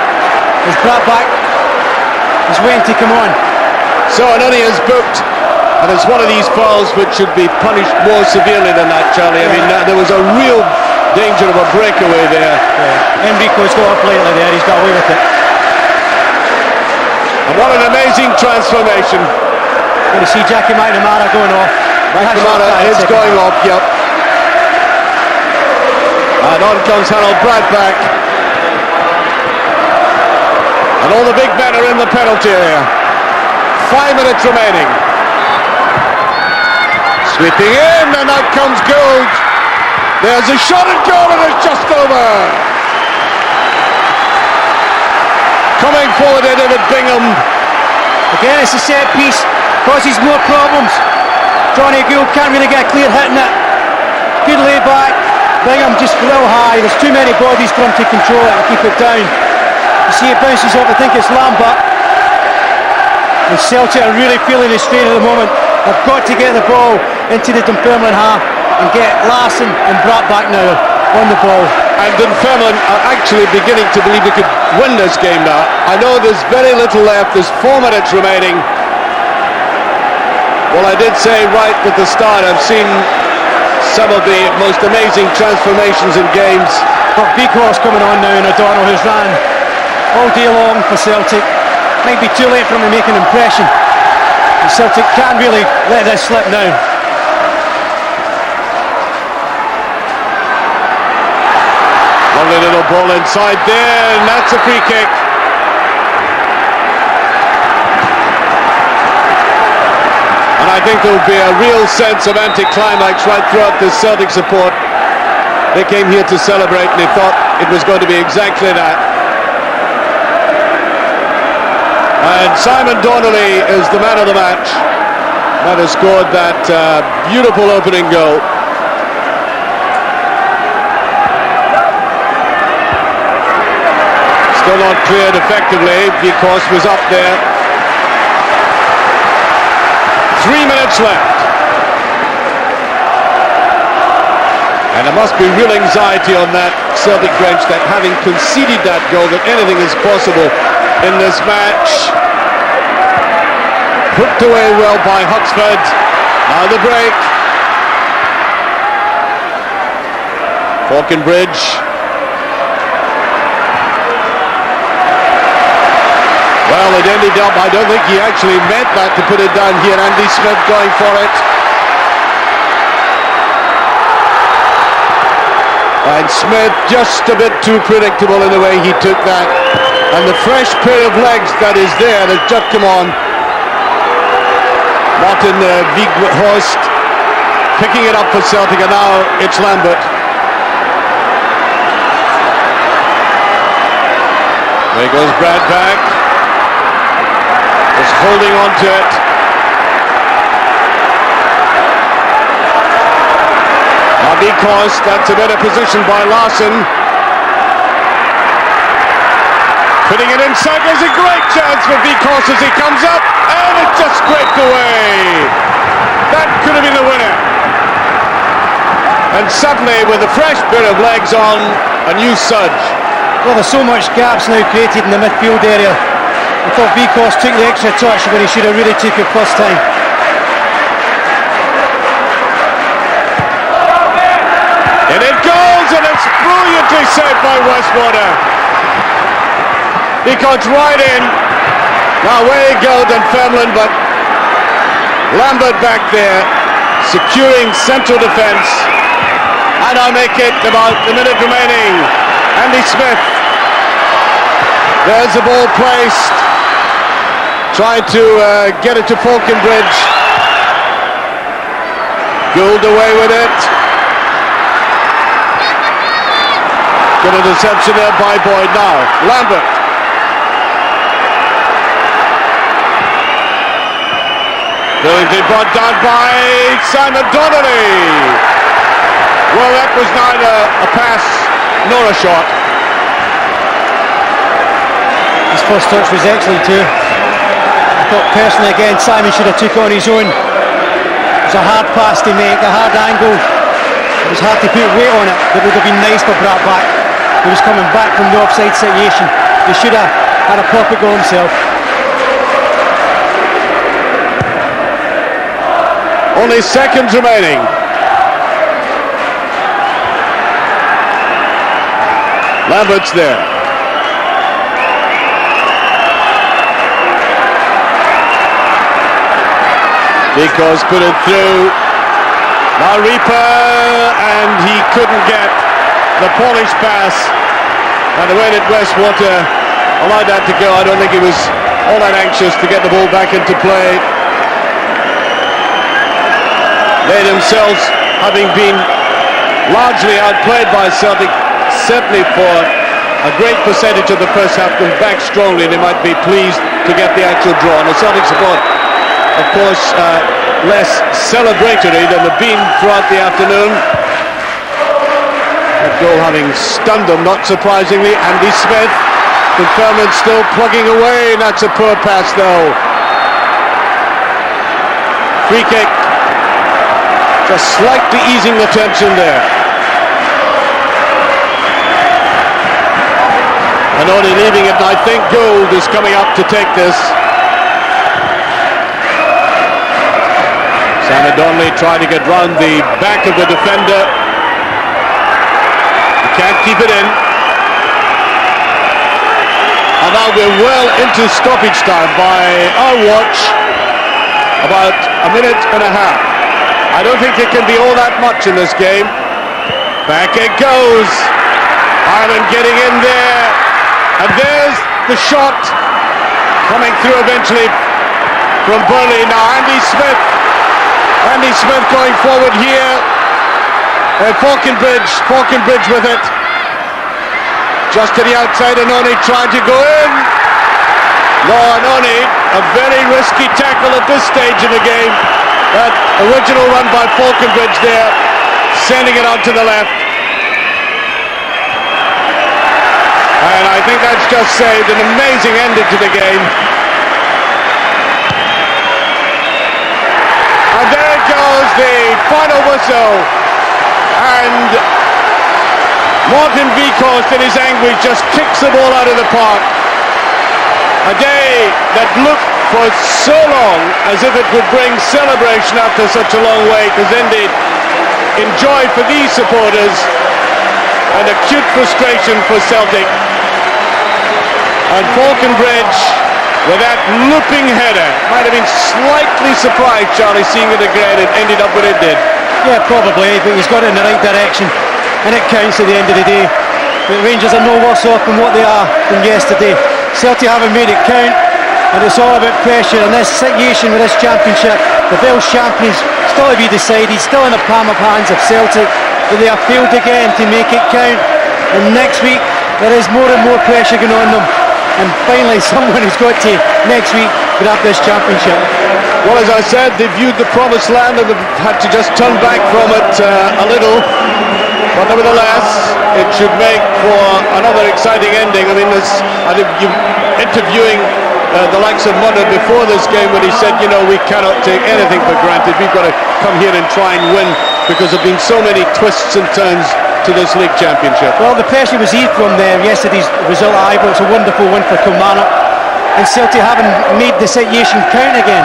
as Brattbakk is waiting to come on. So Annoni is booked, and it's one of these fouls which should be punished more severely than that, Charlie. I mean, there was a real danger of a breakaway there. Enrico's got up lately there, he's got away with it. And what an amazing transformation. Going to see Jackie McNamara going off. McNamara is going off, yep. And on comes Brattbakk. And all the big men are in the penalty area. 5 minutes remaining. Sweeping in, and out comes Gould. There's a shot at goal, and it's just over. Coming forward, David Bingham. Again, it's a set piece, causes more problems. Johnny Gould can't really get a clear hit in it. Good lay back. Bingham just a little high. There's too many bodies for him to control it and keep it down. You see it bounces off, I think it's Lambert. And Celtic are really feeling his strain at the moment. They've got to get the ball into the Dunfermline half and get Larsson and Brattbakk now on the ball. And Dunfermline are actually beginning to believe they could win this game now. I know there's very little left, there's 4 minutes remaining. Well, I did say right at the start, I've seen some of the most amazing transformations in games. But Wieghorst coming on now, and O'Donnell, who's ran all day long for Celtic. Might be too late for him to make an impression. And Celtic can't really let this slip now. Lovely little ball inside there, and that's a free kick. And I think there will be a real sense of anticlimax right throughout this Celtic support. They came here to celebrate, and they thought it was going to be exactly that. And Simon Donnelly is the man of the match. That has scored that beautiful opening goal. Still not cleared effectively. Wieghorst was up there. 3 minutes left. And there must be real anxiety on that Celtic bench, that having conceded that goal, that anything is possible in this match. Hooked away well by Huxford. Now the break. Faulconbridge. Well, it ended up, I don't think he actually meant that to put it down here. Andy Smith going for it. And Smith just a bit too predictable in the way he took that. And the fresh pair of legs that is there has just come on. Martin Wieghorst picking it up for Celtic, and now it's Lambert. There goes Brattbakk. Just holding on to it. Now Wieghorst, that's a better position by Larsson. Putting it inside, there's a great chance for Wieghorst as he comes up, and it just scraped away. That could have been the winner. And suddenly, with a fresh pair of legs on, a new surge. Well, there's so much gaps now created in the midfield area. I thought Wieghorst took the extra touch when he should have really took it first time. And it goes, and it's brilliantly saved by Westwater. He cuts right in. Now away you go, Dunfermline, but Lambert back there, securing central defence. And I make it about the minute remaining. Andy Smith. There's the ball placed. Trying to get it to Faulconbridge. Gould away with it. Good interception there by Boyd. Now Lambert. Brilliantly brought down by Simon Donnelly. Well, that was neither a pass nor a shot. His first touch was excellent too. I thought personally again Simon should have took it on his own. It was a hard pass to make, a hard angle. It was hard to put weight on it. It would have been nice for Brattbakk. He was coming back from the offside situation. He should have had a proper go himself. Only seconds remaining. Lambert's there. Wieghorst put it through. Now Rieper, and he couldn't get the polished pass. And the way that Westwater allowed that to go, I don't think he was all that anxious to get the ball back into play. They themselves, having been largely outplayed by Celtic, certainly for a great percentage of the first half, come back strongly. They might be pleased to get the actual draw. And the Celtic support, of course, less celebratory than they've been throughout the afternoon. That goal having stunned them, not surprisingly. Andy Smith, Dunfermline still plugging away, and that's a poor pass though. Free kick, just slightly easing the tension there. Annoni leaving it, and I think Gould is coming up to take this. Donnelly trying to get round the back of the defender. He can't keep it in. And now we're well into stoppage time by our watch. About a minute and a half. I don't think there can be all that much in this game. Back it goes. Ireland getting in there. And there's the shot coming through eventually from Burley. Now Andy Smith going forward here. Faulconbridge with it. Just to the outside, Annoni trying to go in. No, Annoni, a very risky tackle at this stage in the game. That original run by Faulconbridge there, sending it out to the left. And I think that's just saved an amazing ending to the game. And there goes the final whistle, and Martin Wieghorst in his anguish just kicks the ball out of the park. A day that looked for so long as if it would bring celebration after such a long wait has ended in joy for these supporters and acute frustration for Celtic. And Faulconbridge, with that looping header, might have been slightly surprised, Charlie, seeing it again. It ended up where it did. Yeah, probably, but he's got it in the right direction, and it counts at the end of the day. But Rangers are no worse off than what they are than yesterday. Celtic haven't made it count, and it's all about pressure. In this situation with this championship, the Welsh champions still to be decided, still in the palm of hands of Celtic, but they have failed again to make it count. And next week there is more and more pressure going on them. And finally someone who's got to, next week, grab this championship. Well, as I said, they viewed the promised land and they've had to just turn back from it a little. But nevertheless, it should make for another exciting ending. I mean, I think you interviewing the likes of Millar before this game when he said, you know, we cannot take anything for granted. We've got to come here and try and win because there have been so many twists and turns to to this league championship? Well, the pressure was eased from yesterday's result at Ibrox, a wonderful win for Kilmarnock, and Celtic haven't made the situation count again.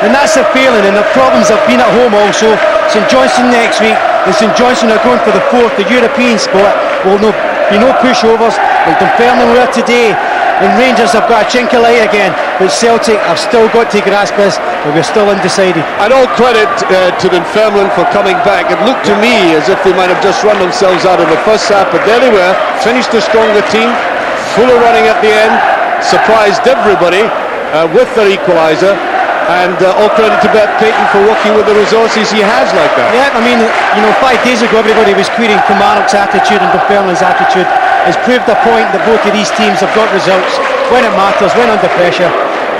And that's their feeling, and their problems have been at home also. St Johnstone next week, and St Johnstone are going for the fourth, the European spot. Will be no pushovers like Dunfermline were today, and Rangers have got a chink of light again, but Celtic have still got to grasp this, but we're still undecided. And all credit to Dunfermline for coming back. It looked to me as if they might have just run themselves out of the first half, but there they were, finished a stronger team, full of running at the end, surprised everybody with their equaliser. And all credit to Britton for working with the resources he has like that. Yeah, I mean, 5 days ago everybody was querying Kilmarnock's attitude and Dunfermline's attitude. It's proved a point that both of these teams have got results when it matters, when under pressure.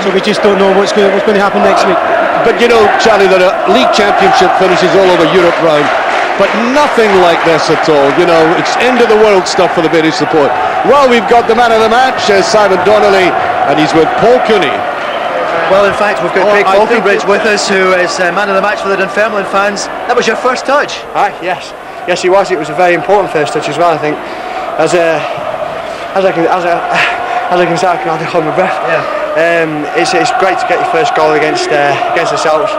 So we just don't know what's going to happen next week. But Charlie, there are league championship finishes all over Europe round, but nothing like this at all. It's end of the world stuff for the British support. Well, we've got the man of the match, Simon Donnelly, and he's with Paul Cooney. Well, in fact, we've got Craig Faulconbridge with us, who is man of the match for the Dunfermline fans. That was your first touch? Yes, he was. It was a very important first touch as well. I think, as I can say, I can hardly hold my breath. Yeah. It's great to get your first goal against the Celts.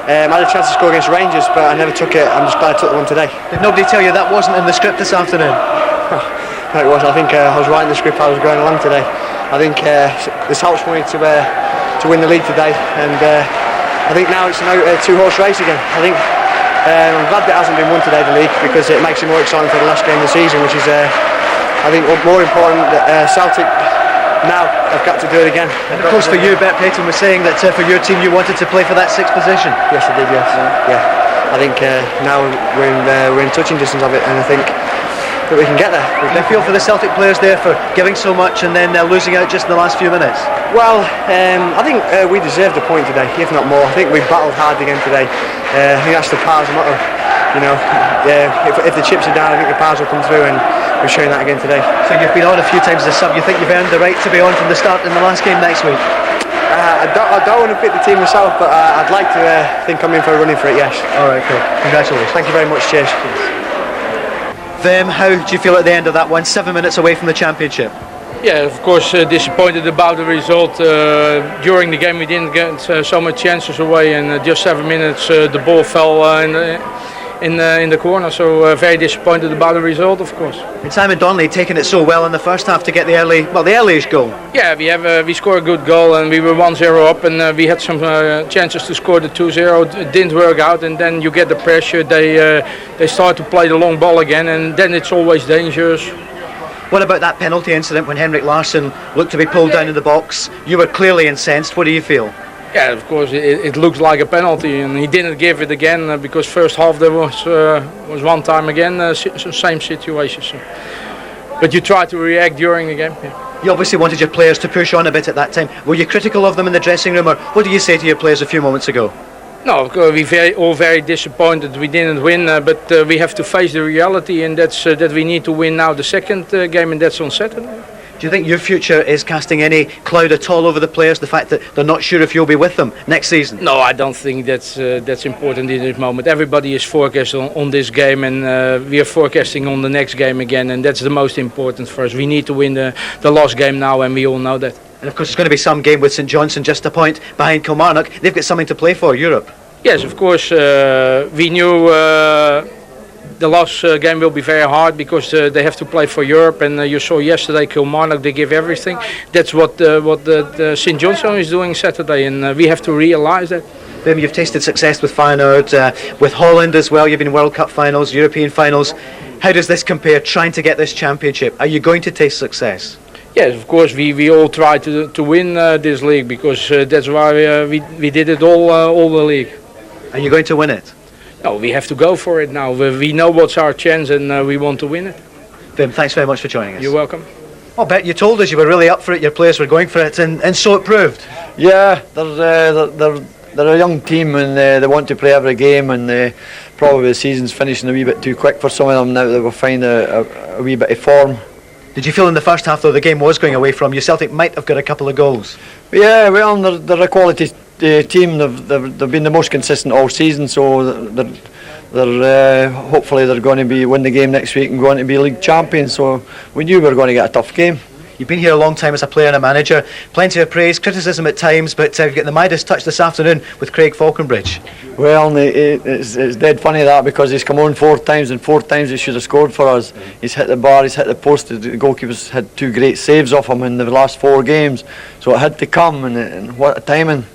I had a chance to score against Rangers, but I never took it. I'm just glad I took the one today. Did nobody tell you that wasn't in the script this afternoon? No, it was. I think I was writing the script I was going along today. I think the Celts wanted to win the league today, and I think now it's a two-horse race again. I think I'm glad that it hasn't been won today, the league, because it makes it more exciting for the last game of the season, which is I think more important. That Celtic now have got to do it again. And of course for you, Petrie was saying that for your team you wanted to play for that sixth position. Yes, I did. Yes, yeah. I think now we're in touching distance of it, and I think that we can get there. Do you feel for the Celtic players there for giving so much and then losing out just in the last few minutes? Well, I think we deserved a point today, if not more. I think we battled hard again today. I think that's the powers motto. If the chips are down, I think the powers will come through, and we're showing that again today. So you've been on a few times as a sub. You think you've earned the right to be on from the start in the last game next week? I don't want to pick the team myself, but I'd like to think I'm in for a running for it. Yes. All right, cool. Congratulations. Thank you very much. Cheers. How do you feel at the end of that one? 7 minutes away from the championship. Yeah, of course, disappointed about the result. During the game we didn't get so much chances away, and just 7 minutes the ball fell in the corner, so very disappointed about the result, of course. And Simon Donnelly taking it so well in the first half to get the earliest goal. Yeah, we scored a good goal, and we were 1-0 up, and we had some chances to score the 2-0. It didn't work out, and then you get the pressure. They start to play the long ball again, and then it's always dangerous. What about that penalty incident when Larsson looked to be pulled down in the box? You were clearly incensed. What do you feel? Yeah, of course, it looks like a penalty, and he didn't give it again because first half there was one time again same situation. So. But you try to react during the game. Yeah. You obviously wanted your players to push on a bit at that time. Were you critical of them in the dressing room, or what did you say to your players a few moments ago? No, we all very disappointed. We didn't win, but we have to face the reality, and that's that we need to win now the second game, and that's on Saturday. Do you think your future is casting any cloud at all over the players, the fact that they're not sure if you'll be with them next season? No, I don't think that's important in this moment. Everybody is forecasting on this game, and we are forecasting on the next game again, and that's the most important for us. We need to win the last game now, and we all know that. And of course it's going to be some game with St Johnstone just a point behind Kilmarnock. They've got something to play for, Europe. Yes, of course. We knew the last game will be very hard because they have to play for Europe, and you saw yesterday Kilmarnock, they give everything. That's what the St Johnstone is doing Saturday, and we have to realise that. You've tasted success with Feyenoord, with Holland as well. You've been in World Cup finals, European finals. How does this compare, trying to get this championship? Are you going to taste success? Yes, of course, we all try to win this league, because that's why we did it all the league. Are you going to win it? No, we have to go for it now. We know what's our chance, and we want to win it. Vim, thanks very much for joining us. You're welcome. Well, Bet, you told us you were really up for it, your players were going for it, and so it proved. Yeah, they're a young team, and they want to play every game, and probably the season's finishing a wee bit too quick for some of them now that we'll find a wee bit of form. Did you feel in the first half, though, the game was going away from you, Celtic might have got a couple of goals? Yeah, well, they're a quality team. They've been the most consistent all season, so they're hopefully they're going to win the game next week and going to be league champions. So we knew we were going to get a tough game. You've been here a long time as a player and a manager. Plenty of praise, criticism at times, but you've got the Midas touch this afternoon with Craig Faulconbridge. Well, it's dead funny that, because he's come on 4 times and 4 times he should have scored for us. He's hit the bar, he's hit the post. The goalkeeper's had 2 great saves off him in the last 4 games, so it had to come, and what a timing.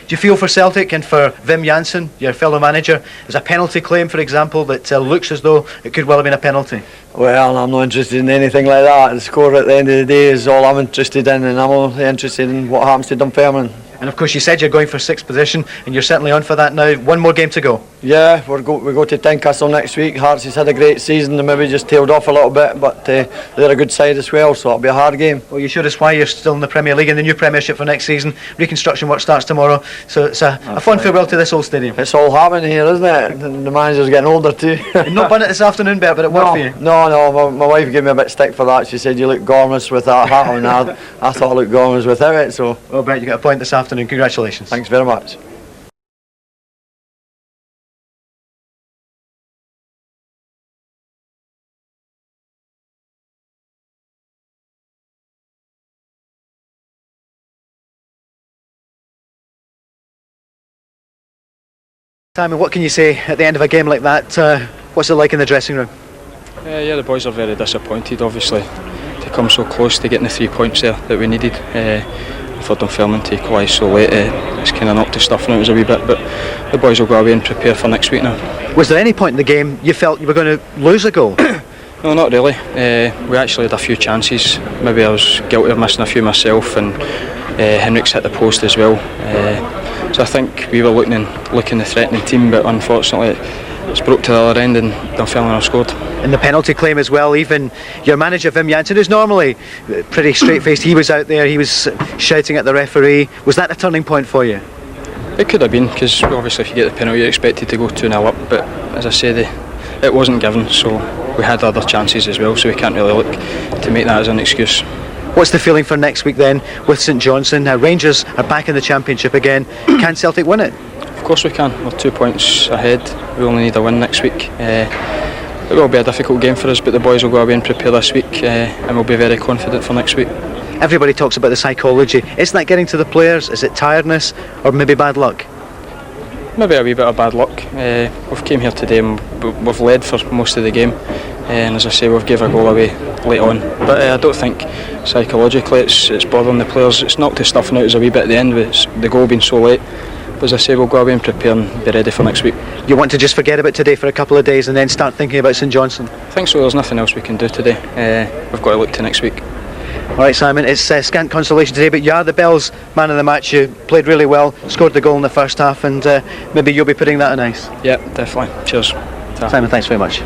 Do you feel for Celtic and for Wim Jansen, your fellow manager? There's a penalty claim, for example, that looks as though it could well have been a penalty. Well, I'm not interested in anything like that. The score at the end of the day is all I'm interested in, and I'm only interested in what happens to Dunfermline. And of course you said you're going for 6th position, and you're certainly on for that now. 1 more game to go. Yeah, we go to Tynecastle next week. Hearts has had a great season. They maybe just tailed off a little bit, but they're a good side as well, so it'll be a hard game. Well, you showed us why you're still in the Premier League and the new Premiership for next season. Reconstruction work starts tomorrow, so it's a fun farewell to this old stadium. It's all happening here, isn't it? And the manager's getting older too. You've not done it this afternoon, but it worked for you. No, my wife gave me a bit of stick for that. She said you look gormless with that hat on. I thought I looked gormless without it, so. Well, Bet, you got a point this afternoon. Congratulations. Thanks very much. Simon, what can you say at the end of a game like that? What's it like in the dressing room? Yeah, the boys are very disappointed, obviously, to come so close to getting the 3 points there that we needed. For Dunfermline to equalise so late, it's kind of knocked the stuffing out us a wee bit, but the boys will go away and prepare for next week now. Was there any point in the game you felt you were going to lose a goal? No, not really. We actually had a few chances. Maybe I was guilty of missing a few myself, and Henrik's hit the post as well. So I think we were looking the threatening team, but unfortunately it's broke to the other end and Dunfermline have scored. And the penalty claim as well, even your manager Wim Jansen, who's normally pretty straight-faced, he was out there, he was shouting at the referee. Was that a turning point for you? It could have been, because obviously if you get the penalty you're expected to go 2-0 up, but as I say, it wasn't given, so we had other chances as well, so we can't really look to make that as an excuse. What's the feeling for next week then with St Johnstone? Rangers are back in the Championship again. Can Celtic win it? Of course we can. We're 2 points ahead. We only need a win next week. It will be a difficult game for us, but the boys will go away and prepare this week, and we'll be very confident for next week. Everybody talks about the psychology. Isn't that getting to the players? Is it tiredness or maybe bad luck? Maybe a wee bit of bad luck. We've came here today and we've led for most of the game, and as I say, we've gave a goal away late on, but I don't think psychologically it's bothering the players. It's knocked the stuffing out us a wee bit at the end with the goal being so late, but as I say, we'll go away and prepare and be ready for next week. You want to just forget about today for a couple of days and then start thinking about St Johnstone? I think so. There's nothing else we can do today. We've got to look to next week. Alright Simon, it's scant consolation today, but you are the Bells man of the match. You played really well, scored the goal in the first half, and maybe you'll be putting that on ice. Yeah, definitely. Cheers. Simon, thanks very much.